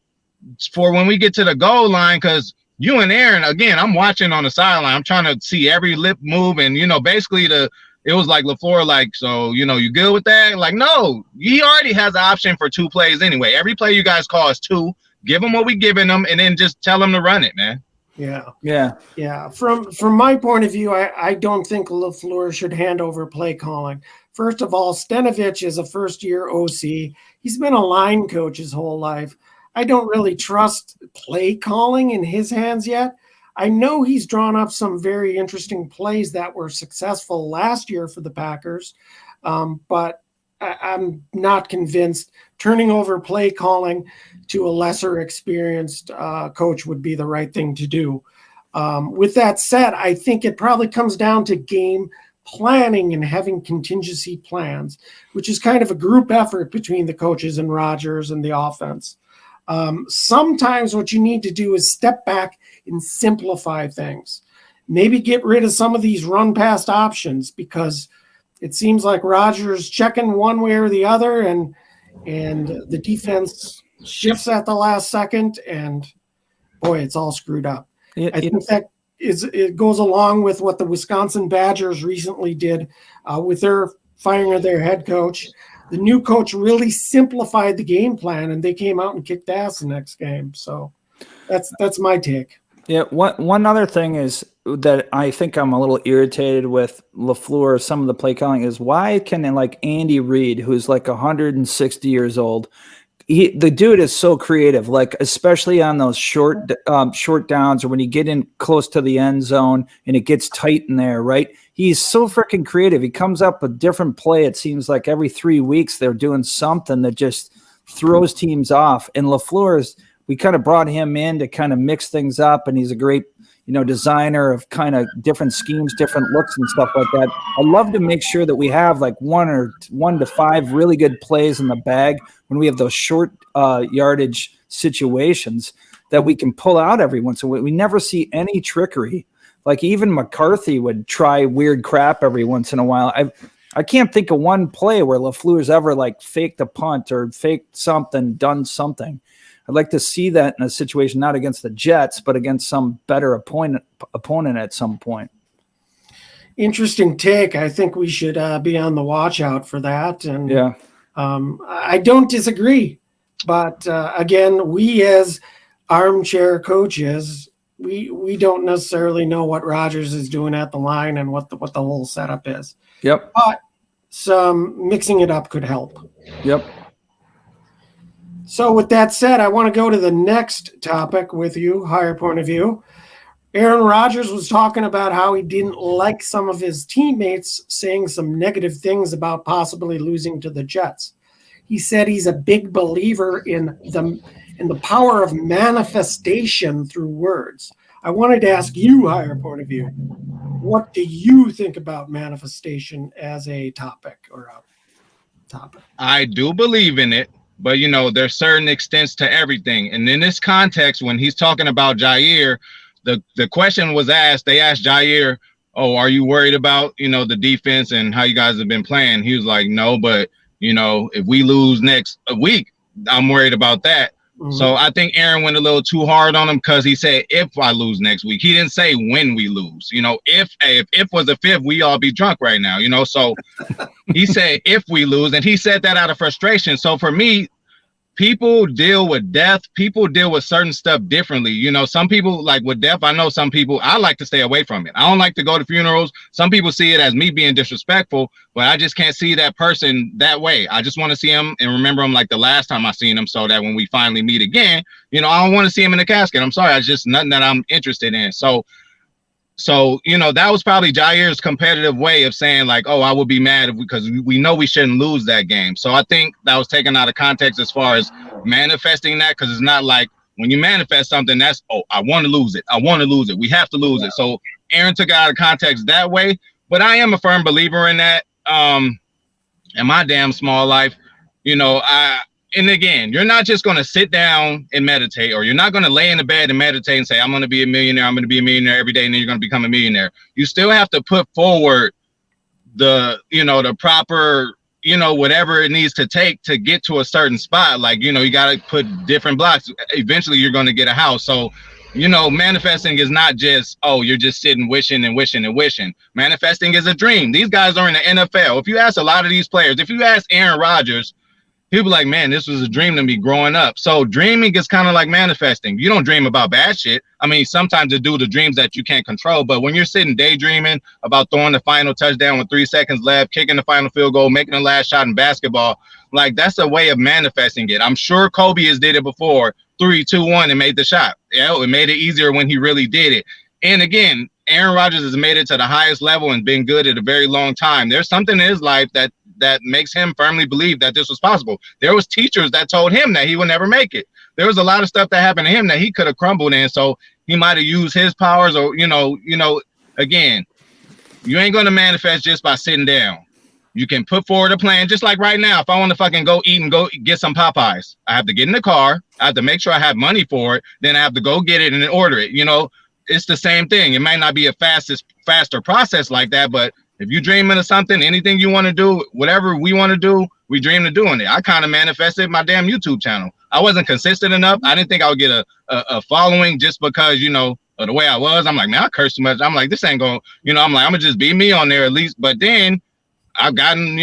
for when we get to the goal line, because you and Aaron, again, I'm watching on the sideline. I'm trying to see every lip move, and basically it was like LaFleur, so you good with that? No, he already has the option for 2 plays anyway. Every play you guys call is 2. Give them what we giving them, and then just tell them to run it, man. Yeah. From my point of view, I don't think LaFleur should hand over play calling. First of all, Stenavich is a first-year OC. He's been a line coach his whole life. I don't really trust play calling in his hands yet. I know he's drawn up some very interesting plays that were successful last year for the Packers, but I'm not convinced turning over play calling to a lesser experienced coach would be the right thing to do. With that said, I think it probably comes down to game planning and having contingency plans, which is kind of a group effort between the coaches and Rodgers and the offense. Sometimes what you need to do is step back and simplify things. Maybe get rid of some of these run past options, because it seems like Rodgers checking one way or the other, and the defense shifts at the last second, and boy, it's all screwed up. I think that it goes along with what the Wisconsin Badgers recently did with their firing of their head coach. The new coach really simplified the game plan, and they came out and kicked ass the next game. So that's my take. Yeah. One other thing is that I think I'm a little irritated with LaFleur, some of the play calling, is why can Andy Reid, who's 160 years old, the dude is so creative, especially on those short downs, or when you get in close to the end zone and it gets tight in there, right? He's so freaking creative. He comes up with different play. It seems like every 3 weeks they're doing something that just throws teams off. And LaFleur's, we kind of brought him in to kind of mix things up, and he's a great, designer of kind of different schemes, different looks and stuff like that. I love to make sure that we have like 1 to 5 really good plays in the bag when we have those short yardage situations that we can pull out every once in a while. We never see any trickery. Like even McCarthy would try weird crap every once in a while. I can't think of one play where LaFleur's ever like faked a punt or faked something, done something. I'd like to see that in a situation, not against the Jets, but against some better opponent at some point. Interesting take. I think we should be on the watch out for that. And yeah, I don't disagree. But again, we as armchair coaches, we don't necessarily know what Rodgers is doing at the line and what the whole setup is. Yep. But some mixing it up could help. Yep. So with that said, I want to go to the next topic with you, higher point of view. Aaron Rodgers was talking about how he didn't like some of his teammates saying some negative things about possibly losing to the Jets. He said he's a big believer in the power of manifestation through words. I wanted to ask you, higher point of view, what do you think about manifestation as a topic or a topic? I do believe in it, but there's certain extents to everything. And in this context, when he's talking about Jair, the question was asked, they asked Jair, oh, are you worried about, the defense and how you guys have been playing? He was like, no, but if we lose next week, I'm worried about that. Mm-hmm. So I think Aaron went a little too hard on him because he said, if I lose next week, he didn't say when we lose. If was a fifth, we all be drunk right now, so he said, if we lose, and he said that out of frustration. So for me, people deal with death. People deal with certain stuff differently. Some people, like with death, I know some people, I like to stay away from it. I don't like to go to funerals. Some people see it as me being disrespectful, but I just can't see that person that way. I just want to see him and remember him like the last time I seen him, so that when we finally meet again, I don't want to see him in the casket. I'm sorry. It's just nothing that I'm interested in. So that was probably Jair's competitive way of saying like, oh, I would be mad because we know we shouldn't lose that game. So I think that was taken out of context as far as manifesting that, because it's not like when you manifest something, that's, oh, I want to lose it. I want to lose it. We have to lose it. So Aaron took it out of context that way. But I am a firm believer in that. In my damn small life, and again, you're not just going to sit down and meditate, or you're not going to lay in the bed and meditate and say, I'm going to be a millionaire. I'm going to be a millionaire every day. And then you're going to become a millionaire. You still have to put forward the proper, whatever it needs to take to get to a certain spot. Like, you got to put different blocks. Eventually you're going to get a house. So, manifesting is not just, oh, you're just sitting wishing and wishing and wishing. Manifesting is a dream. These guys are in the NFL. If you ask a lot of these players, if you ask Aaron Rodgers, he'll be like, man, this was a dream to me growing up. So dreaming is kind of like manifesting. You don't dream about bad shit. I mean, sometimes it's due to dreams that you can't control. But when you're sitting daydreaming about throwing the final touchdown with 3 seconds left, kicking the final field goal, making the last shot in basketball, like that's a way of manifesting it. I'm sure Kobe has did it before. 3, 2, 1 and made the shot. Yeah, it made it easier when he really did it. And again, Aaron Rodgers has made it to the highest level and been good at a very long time. There's something in his life that makes him firmly believe that this was possible. There was teachers that told him that he would never make it. There was a lot of stuff that happened to him that he could have crumbled in. So he might have used his powers, or, again, you ain't going to manifest just by sitting down. You can put forward a plan. Just like right now, if I want to fucking go eat and go get some Popeyes, I have to get in the car. I have to make sure I have money for it. Then I have to go get it and then order it. It's the same thing. It might not be a faster process like that, but if you dreaming of something, anything you want to do, whatever we want to do, we dream of doing it. I kind of manifested my damn YouTube channel. I wasn't consistent enough. I didn't think I would get a following just because, of the way I was. I'm like, man, I curse too much. I'm like, this ain't going, I'm like, I'm going to just be me on there at least. But then I've gotten,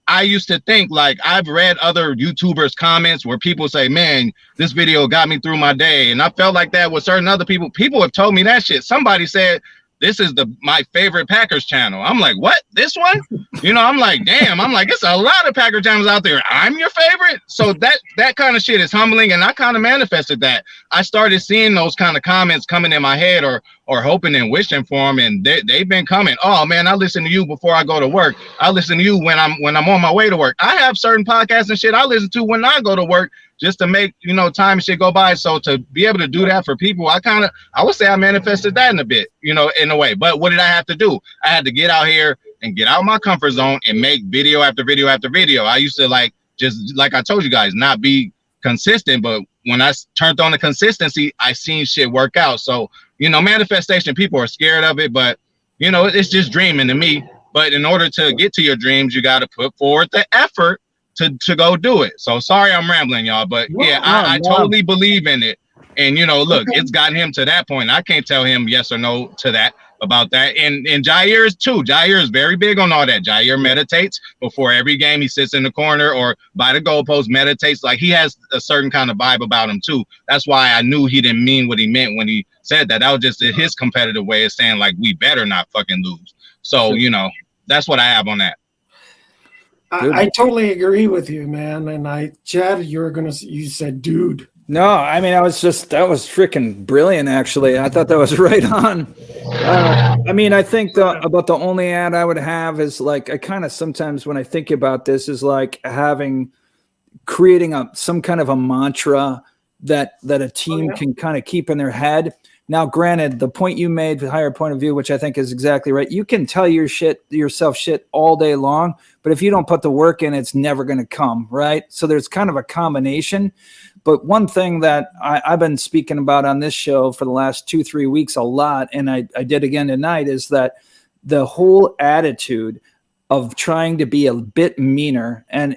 I used to think, like, I've read other YouTubers' comments where people say, man, this video got me through my day. And I felt like that with certain other people. People have told me that shit. Somebody said, this is my favorite Packers channel. I'm like, what? This one? I'm like, damn. I'm like, it's a lot of Packer channels out there. I'm your favorite. So that kind of shit is humbling. And I kind of manifested that. I started seeing those kind of comments coming in my head, or or hoping and wishing for him, and they've been coming. Oh man, I listen to you before I go to work. I listen to you when I'm on my way to work. I have certain podcasts and shit I listen to when I go to work just to make time and shit go by. So to be able to do that for people, I would say I manifested that in a bit, in a way. But what did I have to do? I had to get out here and get out of my comfort zone and make video after video after video. I used to just like I told you guys, not be consistent, but when I turned on the consistency, I seen shit work out. So, manifestation, people are scared of it, but it's just dreaming to me. But in order to get to your dreams, you got to put forward the effort to go do it. So sorry I'm rambling, y'all, but I totally believe in it. And look, it's got him to that point. I can't tell him yes or no to that about that. And Jair is too. Jair is very big on all that. Jair meditates before every game. He sits in the corner or by the goalpost, meditates. Like, he has a certain kind of vibe about him too. That's why I knew he didn't mean what he meant when he said that. That was just his competitive way of saying, like, we better not fucking lose. So, that's what I have on that. I totally agree with you, man. And Chad, you said, dude. No, I mean, that was freaking brilliant, actually. I thought that was right on. I think about the only ad I would have is I kind of sometimes when I think about this is creating some kind of a mantra that a team can kind of keep in their head. Now, granted, the point you made, the higher point of view, which I think is exactly right. You can tell yourself shit all day long, but if you don't put the work in, it's never going to come, right? So there's kind of a combination. But one thing that I've been speaking about on this show for the last 2-3 weeks a lot, and I did again tonight, is that the whole attitude of trying to be a bit meaner and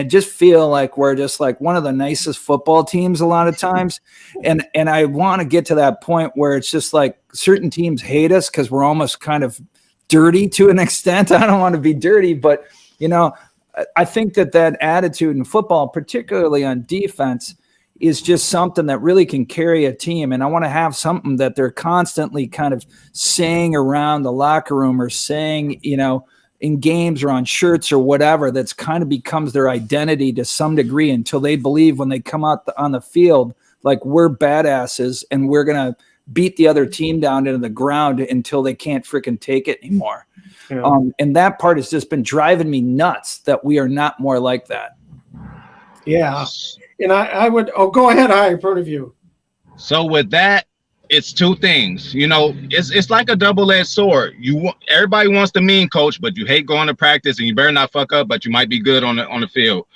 just feel like we're just like one of the nicest football teams a lot of times. And I want to get to that point where it's just like certain teams hate us because we're almost kind of dirty to an extent. I don't want to be dirty, but, I think that attitude in football, particularly on defense, is just something that really can carry a team. And I want to have something that they're constantly kind of saying around the locker room or saying, in games or on shirts or whatever, that's kind of becomes their identity to some degree until they believe when they come out on the field, like, we're badasses and we're going to beat the other team down into the ground until they can't freaking take it anymore. Yeah. And that part has just been driving me nuts that we are not more like that. Yeah. And I would, go ahead, higher point of view. So with that, it's two things, it's like a double-edged sword. Everybody wants the mean coach, but you hate going to practice and you better not fuck up, but you might be good on the field.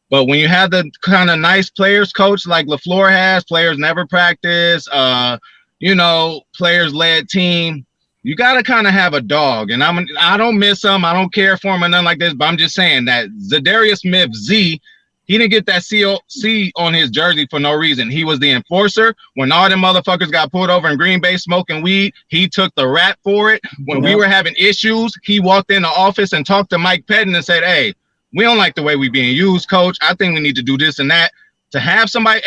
But when you have the kind of nice players coach like LaFleur has, players never practice, players led team, you got to kind of have a dog. And I don't miss him. I don't care for him or nothing like this, but I'm just saying that Zadarius Smith, he didn't get that C on his jersey for no reason. He was the enforcer. When all them motherfuckers got pulled over in Green Bay smoking weed, he took the rap for it. When we were having issues, he walked in the office and talked to Mike Pettin and said, hey, we don't like the way we're being used, coach. I think we need to do this and that. To have somebody,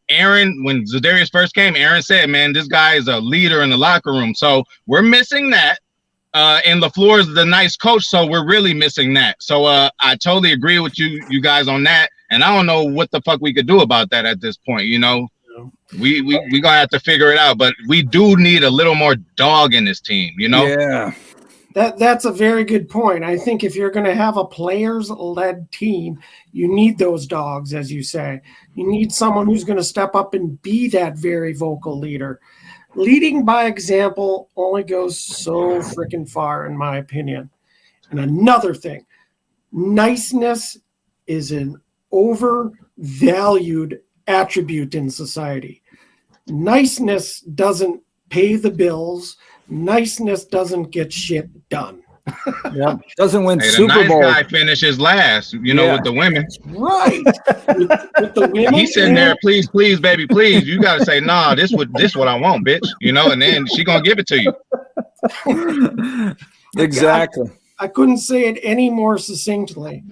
Aaron, when Zadarius first came, Aaron said, man, this guy is a leader in the locker room. So we're missing that. And LaFleur is the nice coach, so we're really missing that. So I totally agree with you guys on that. And I don't know what the fuck we could do about that at this point. We gonna have to figure it out. But we do need a little more dog in this team. Yeah. That's a very good point. I think if you're going to have a players-led team, you need those dogs, as you say. You need someone who's going to step up and be that very vocal leader. Leading by example only goes so freaking far, in my opinion. And another thing, niceness is an overvalued attribute in society. Niceness doesn't pay the bills. Niceness doesn't get shit done. Yeah, doesn't win Super Super Bowl. The nice guy finishes last, with the women. Right. with the women. He's sitting there, please, baby, please. You got to say, nah, this what I want, bitch. And then she gonna give it to you. Exactly. I couldn't say it any more succinctly.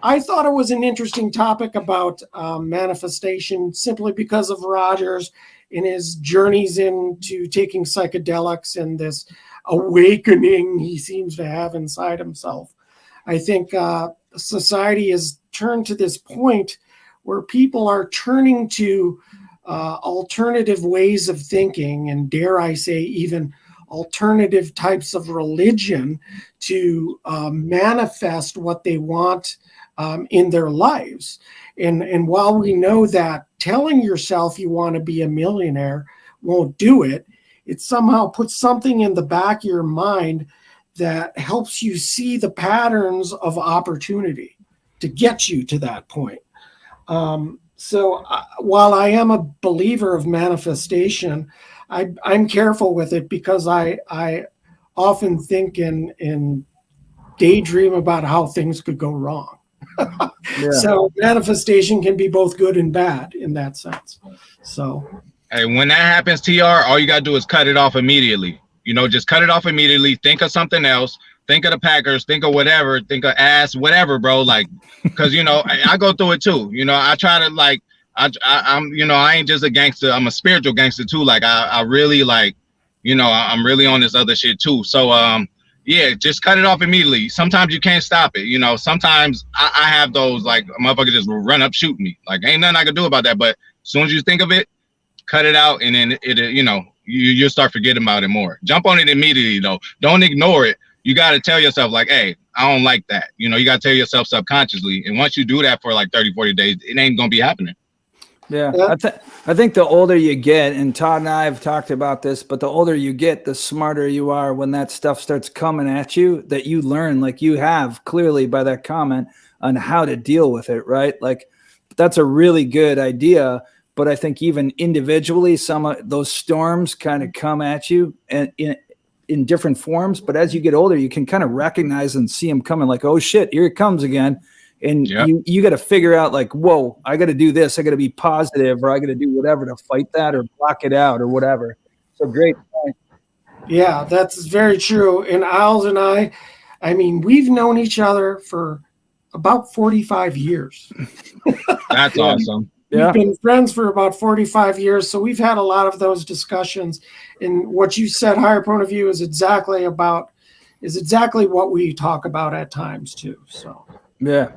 I thought it was an interesting topic about manifestation simply because of Rogers in his journeys into taking psychedelics and this awakening he seems to have inside himself. I think society has turned to this point where people are turning to alternative ways of thinking, and dare I say even alternative types of religion to manifest what they want in their lives. And while we know that telling yourself you want to be a millionaire won't do it, it somehow puts something in the back of your mind that helps you see the patterns of opportunity to get you to that point. So while I am a believer of manifestation, I'm careful with it because I often think and daydream about how things could go wrong. So manifestation can be both good and bad in that sense. So, hey, when that happens, TR, all you gotta do is cut it off immediately. You know, just cut it off immediately. Think of something else. Think of the Packers. Think of whatever. Think of ass, whatever, bro. Like, because you know, I go through it too. You know, I try to like, I'm, you know, I ain't just a gangster. I'm a spiritual gangster too. Like, I really like, you know, I'm really on this other shit too. So, yeah, just cut it off immediately. Sometimes you can't stop it. You know, sometimes I have those like a motherfucker just will run up, shoot me. Like, ain't nothing I can do about that. But as soon as you think of it, cut it out, and then it you know, you'll start forgetting about it more. Jump on it immediately though. Don't ignore it. You got to tell yourself like, hey, I don't like that. You know, you got to tell yourself subconsciously. And once you do that for like 30, 40 days, it ain't going to be happening. Yeah. I think the older you get, and Todd and I have talked about this, but the older you get, the smarter you are when that stuff starts coming at you, that you learn, like you have clearly by that comment, on how to deal with it, right? Like, that's a really good idea. But I think even individually, some of those storms kind of come at you and in different forms. But as you get older, you can kind of recognize and see them coming, like, oh shit, here it comes again. And you got to figure out like, whoa, I got to do this. I got to be positive, or I got to do whatever to fight that or block it out or whatever. So great point. Yeah, that's very true. And Isles and I mean, we've known each other for about 45 years. That's awesome. We've been friends for about 45 years. So we've had a lot of those discussions. And what you said, higher point of view, is exactly what we talk about at times too. So, yeah.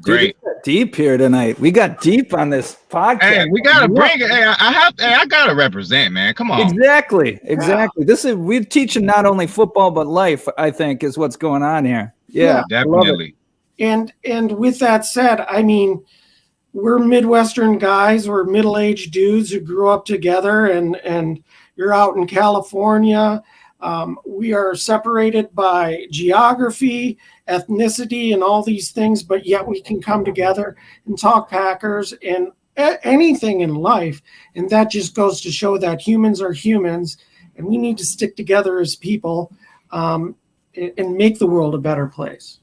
Great. Dude, deep here tonight. We got deep on this podcast. Hey, we gotta bring it. Hey, I gotta represent, man. Come on. Exactly. We're teaching not only football but life, I think, is what's going on here. Yeah, definitely. And with that said, I mean, we're Midwestern guys. We're middle-aged dudes who grew up together, and you're out in California. We are separated by geography, ethnicity, and all these things, but yet we can come together and talk Packers and anything in life. And that just goes to show that humans are humans, and we need to stick together as people and make the world a better place.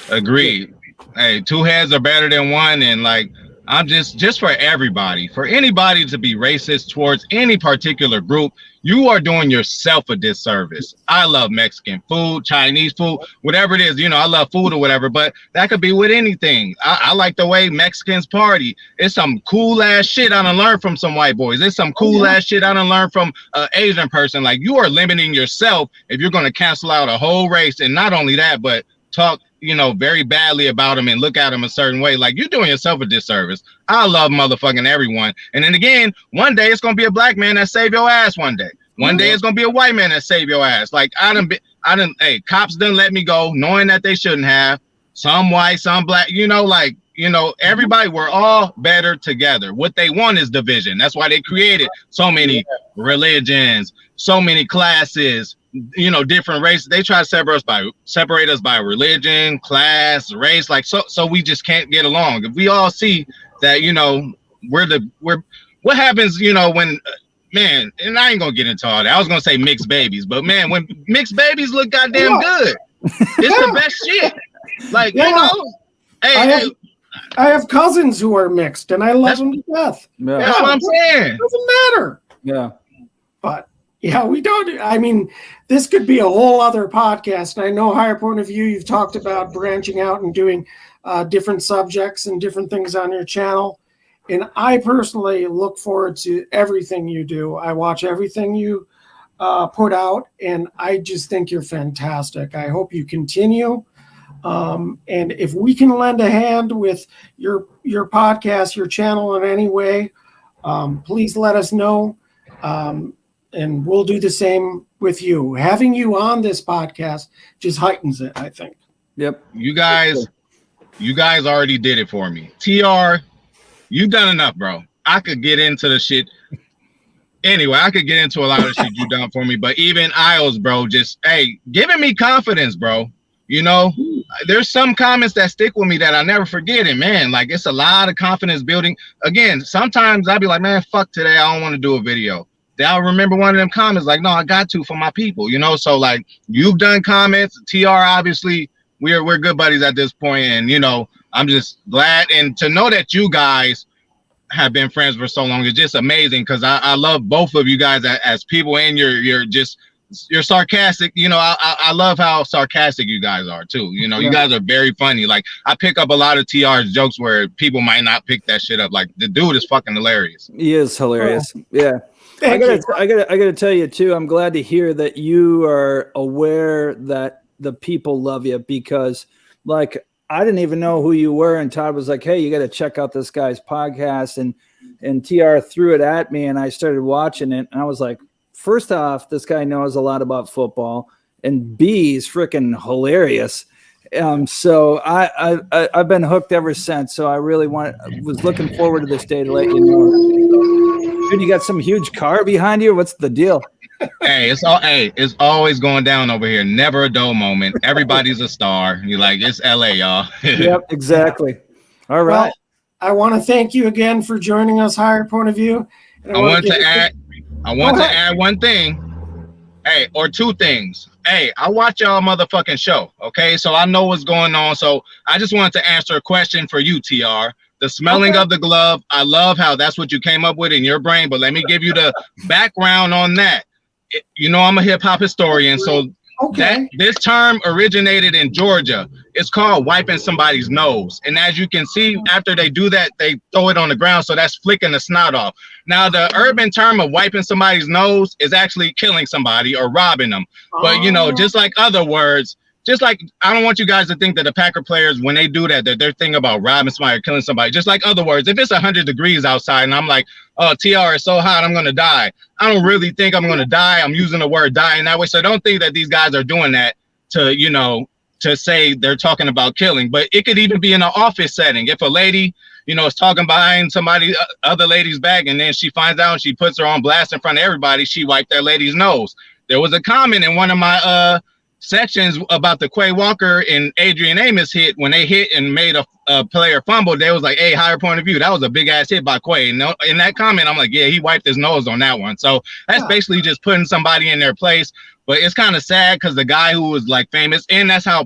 Agreed. Hey, two heads are better than one, and like, I'm just for everybody, for anybody to be racist towards any particular group, you are doing yourself a disservice. I love Mexican food, Chinese food, whatever it is, you know, I love food or whatever, but that could be with anything. I like the way Mexicans party. It's some cool ass shit I done learned from some white boys. It's some cool ass shit I done learned from an Asian person. Like, you are limiting yourself if you're going to cancel out a whole race. And not only that, but talk, you know, very badly about them and look at them a certain way. Like, you're doing yourself a disservice. I love motherfucking everyone. And then again, one day it's gonna be a black man that save your ass one day. One day it's gonna be a white man that save your ass. Like, hey, cops done let me go knowing that they shouldn't have. Some white, some black, you know, like, you know, everybody, we're all better together. What they want is division. That's why they created so many religions, so many classes, you know, different races. They try to separate us by religion, class, race, like, so we just can't get along. If we all see that, you know, what happens, you know, when man, and I ain't gonna get into all that. I was gonna say mixed babies, but man, when mixed babies look goddamn good, it's the best shit. Like, you know, I have cousins who are mixed, and I love them to death. Yeah. That's what I'm saying. It doesn't matter. Yeah. But yeah, we don't. I mean, this could be a whole other podcast. And I know, higher point of view, you've talked about branching out and doing different subjects and different things on your channel. And I personally look forward to everything you do. I watch everything you put out, and I just think you're fantastic. I hope you continue. And if we can lend a hand with your podcast, your channel in any way, please let us know. and we'll do the same with you. Having you on this podcast just heightens it, I think. Yep. You guys already did it for me. TR, you've done enough, bro. I could get into the shit. Anyway, I could get into a lot of shit you done for me, but even Isles, bro, just, hey, giving me confidence, bro. You know, there's some comments that stick with me that I never forget. And man, like, it's a lot of confidence building. Again, sometimes I'll be like, man, fuck today. I don't want to do a video. Then I'll remember one of them comments like, no, I got to for my people, you know? So like, you've done comments. TR, obviously, we're good buddies at this point. And, you know, I'm just glad. And to know that you guys have been friends for so long is just amazing, because I love both of you guys as people, and you're sarcastic. You know, I love how sarcastic you guys are too. You know, you guys are very funny. Like, I pick up a lot of TR's jokes where people might not pick that shit up. Like, the dude is fucking hilarious. He is hilarious. Oh. Yeah. Thank I you. gotta tell you too, I'm glad to hear that you are aware that the people love you, because like, I didn't even know who you were, and Todd was like, hey, you got to check out this guy's podcast, and TR threw it at me, and I started watching it, and I was like, first off, this guy knows a lot about football, and B, he's freaking hilarious. So I've been hooked ever since. So I really was looking forward to this day to let you know. Dude, you got some huge car behind you? What's the deal? Hey, it's always going down over here. Never a dull moment. Everybody's a star. You're like, it's LA, y'all. Yep, exactly. All right. Well, I want to thank you again for joining us, Higher Point of View. And I want to add one thing. Hey, or two things. Hey, I watch y'all motherfucking show. Okay, so I know what's going on. So I just wanted to answer a question for you, TR. The smelling of the glove. I love how that's what you came up with in your brain. But let me give you the background on that. You know, I'm a hip hop historian, so this term originated in Georgia. It's called wiping somebody's nose. And as you can see, after they do that, they throw it on the ground. So that's flicking the snot off. Now, the urban term of wiping somebody's nose is actually killing somebody or robbing them. But, you know, just like other words, just like, I don't want you guys to think that the Packer players, when they do that, they're thinking about robbing somebody or killing somebody. Just like other words, if it's 100 degrees outside and I'm like, oh, TR is so hot, I'm going to die. I don't really think I'm going to die. I'm using the word die in that way. So don't think that these guys are doing that to, you know, to say they're talking about killing. But it could even be in an office setting. If a lady, you know, is talking behind somebody, other lady's back, and then she finds out and she puts her on blast in front of everybody, she wiped that lady's nose. There was a comment in one of my sections about the Quay Walker and Adrian Amos hit. When they hit and made a player fumble, they was like, hey, Higher Point of View, that was a big ass hit by Quay. And in that comment, I'm like, yeah, he wiped his nose on that one. So that's basically just putting somebody in their place. But it's kind of sad because the guy who was like famous, and that's how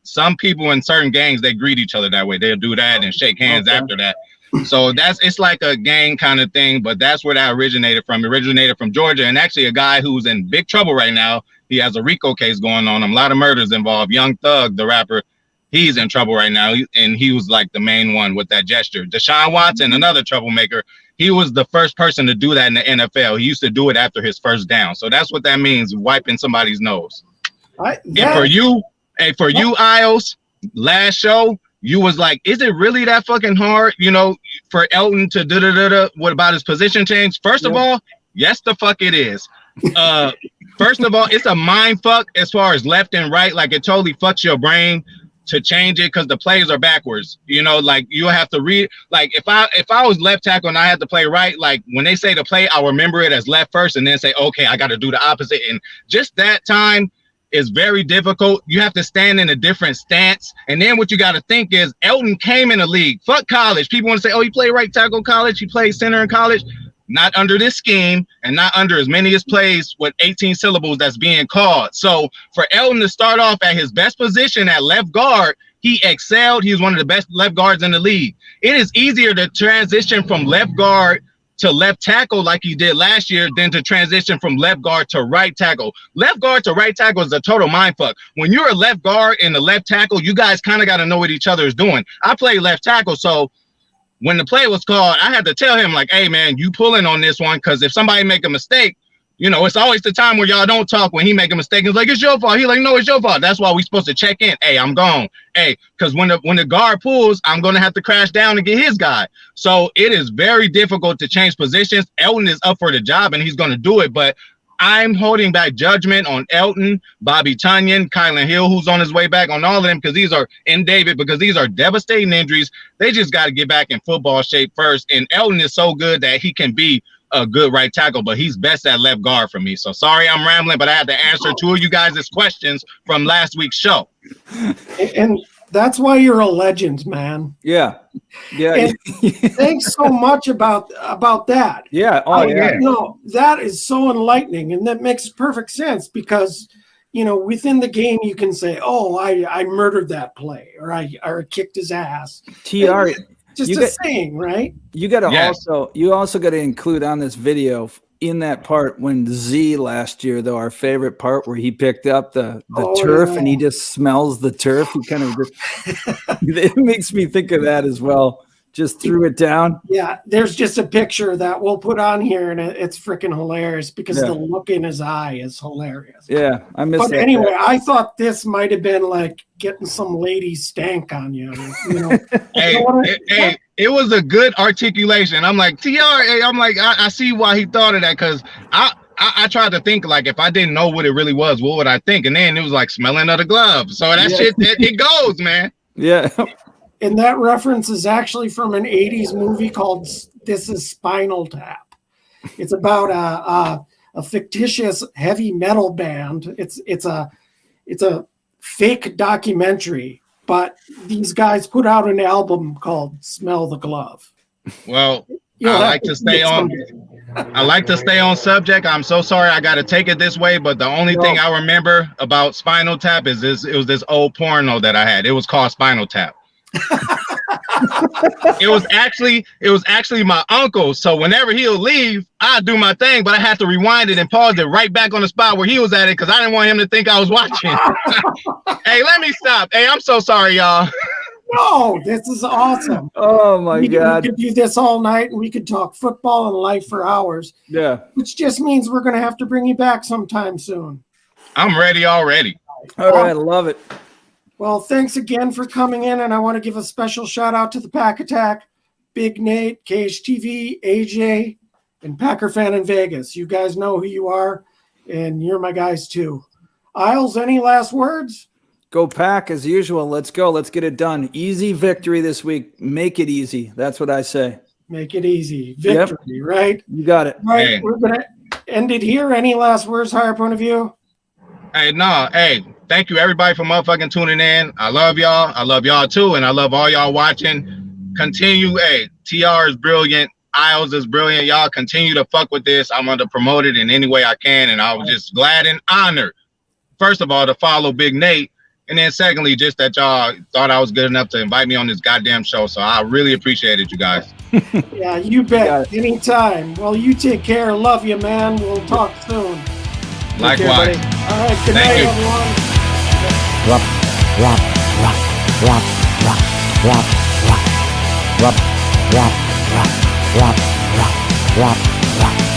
some people in certain gangs, they greet each other that way. They'll do that and shake hands after that. So it's like a gang kind of thing, but that's where that originated from. It originated from Georgia, and actually a guy who's in big trouble right now. He has a RICO case going on. A lot of murders involved. Young Thug, the rapper, he's in trouble right now, and he was like the main one with that gesture. Deshaun Watson, another troublemaker, he was the first person to do that in the NFL. He used to do it after his first down. So that's what that means, wiping somebody's nose. And for you, Isles, last show, you was like, is it really that fucking hard, you know, for Elton to what about his position change? First of all, yes, the fuck it is. First of all, it's a mind fuck as far as left and right. Like, it totally fucks your brain to change it because the plays are backwards. You know, like, you have to read. Like, if I was left tackle and I had to play right, like, when they say to play, I'll remember it as left first and then say, okay, I got to do the opposite. And just that time is very difficult. You have to stand in a different stance. And then what you got to think is Elton came in the league. Fuck college. People want to say, oh, he played right tackle college. He played center in college. Not under this scheme and not under as many as plays with 18 syllables that's being called. So for Elton to start off at his best position at left guard, he excelled. He was one of the best left guards in the league. It is easier to transition from left guard to left tackle like he did last year than to transition from left guard to right tackle. Left guard to right tackle is a total mindfuck. When you're a left guard and the left tackle, you guys kind of got to know what each other is doing. I play left tackle, so when the play was called, I had to tell him, like, hey, man, you pulling on this one, because if somebody make a mistake, you know, it's always the time where y'all don't talk when he make a mistake. It's like, it's your fault. He like, no, it's your fault. That's why we supposed to check in. Hey, I'm gone. Hey, because when the guard pulls, I'm going to have to crash down and get his guy. So it is very difficult to change positions. Elton is up for the job, and he's going to do it. But I'm holding back judgment on Elton, Bobby Tunyon, Kylan Hill, who's on his way back, on all of them, because these are in David, because these are devastating injuries. They just got to get back in football shape first. And Elton is so good that he can be a good right tackle, but he's best at left guard for me. So sorry I'm rambling, but I had to answer two of you guys' questions from last week's show. And that's why you're a legend, man. Yeah. And thanks so much about that. Yeah. Oh, yeah. No, that is so enlightening, and that makes perfect sense because, within the game you can say, "Oh, I murdered that play," or I kicked his ass. TR, just a saying, right? You got to also got to include on this video in that part when Z last year, though, our favorite part where he picked up the turf and he just smells the turf. He kind of just, it makes me think of that as well. Just threw it down. Yeah, there's just a picture that we'll put on here, and it's freaking hilarious because the look in his eye is hilarious. Yeah, I missed that. But anyway, I thought this might have been like getting some lady stank on you. Hey, it was a good articulation. I'm like, TR, I'm like, I see why he thought of that, because I tried to think, like, if I didn't know what it really was, what would I think? And then it was like smelling of the glove. So that shit, it goes, man. Yeah. And that reference is actually from an 80s movie called This Is Spinal Tap. It's about a fictitious heavy metal band. It's a fake documentary, but these guys put out an album called Smell the Glove. Well, I like to stay on subject. I'm so sorry I got to take it this way, but the only thing I remember about Spinal Tap is it was this old porno that I had. It was called Spinal Tap. It was actually my uncle. So whenever he'll leave, I'd do my thing, but I had to rewind it and pause it right back on the spot where he was at it because I didn't want him to think I was watching. Hey, let me stop. Hey, I'm so sorry, y'all. No, this is awesome. Oh my God. We could do this all night and we could talk football and life for hours. Yeah. Which just means we're going to have to bring you back sometime soon. I'm ready already. All right. I love it. Well, thanks again for coming in, and I want to give a special shout out to the Pack Attack, Big Nate, KHTV, AJ, and Packer Fan in Vegas. You guys know who you are, and you're my guys too. Isles, any last words? Go Pack as usual. Let's go. Let's get it done. Easy victory this week. Make it easy. That's what I say. Make it easy. Victory, right? You got it. Right. Hey. We're going to end it here. Any last words, higher point of view? Hey, no. Hey, thank you everybody for motherfucking tuning in. I love y'all. I love y'all too. And I love all y'all watching. Continue. Hey, TR is brilliant. Isles is brilliant. Y'all continue to fuck with this. I'm going to promote it in any way I can. And I was just glad and honored, first of all, to follow Big Nate. And then secondly, just that y'all thought I was good enough to invite me on this goddamn show. So I really appreciate it, you guys. Yeah, you bet. Anytime. Well, you take care. Love you, man. We'll talk soon. Likewise. All right. Good night, everyone. Rock, rock, rock, rock, rock, rock, rock, rock, rock, rock, rock, rock, rock, rock.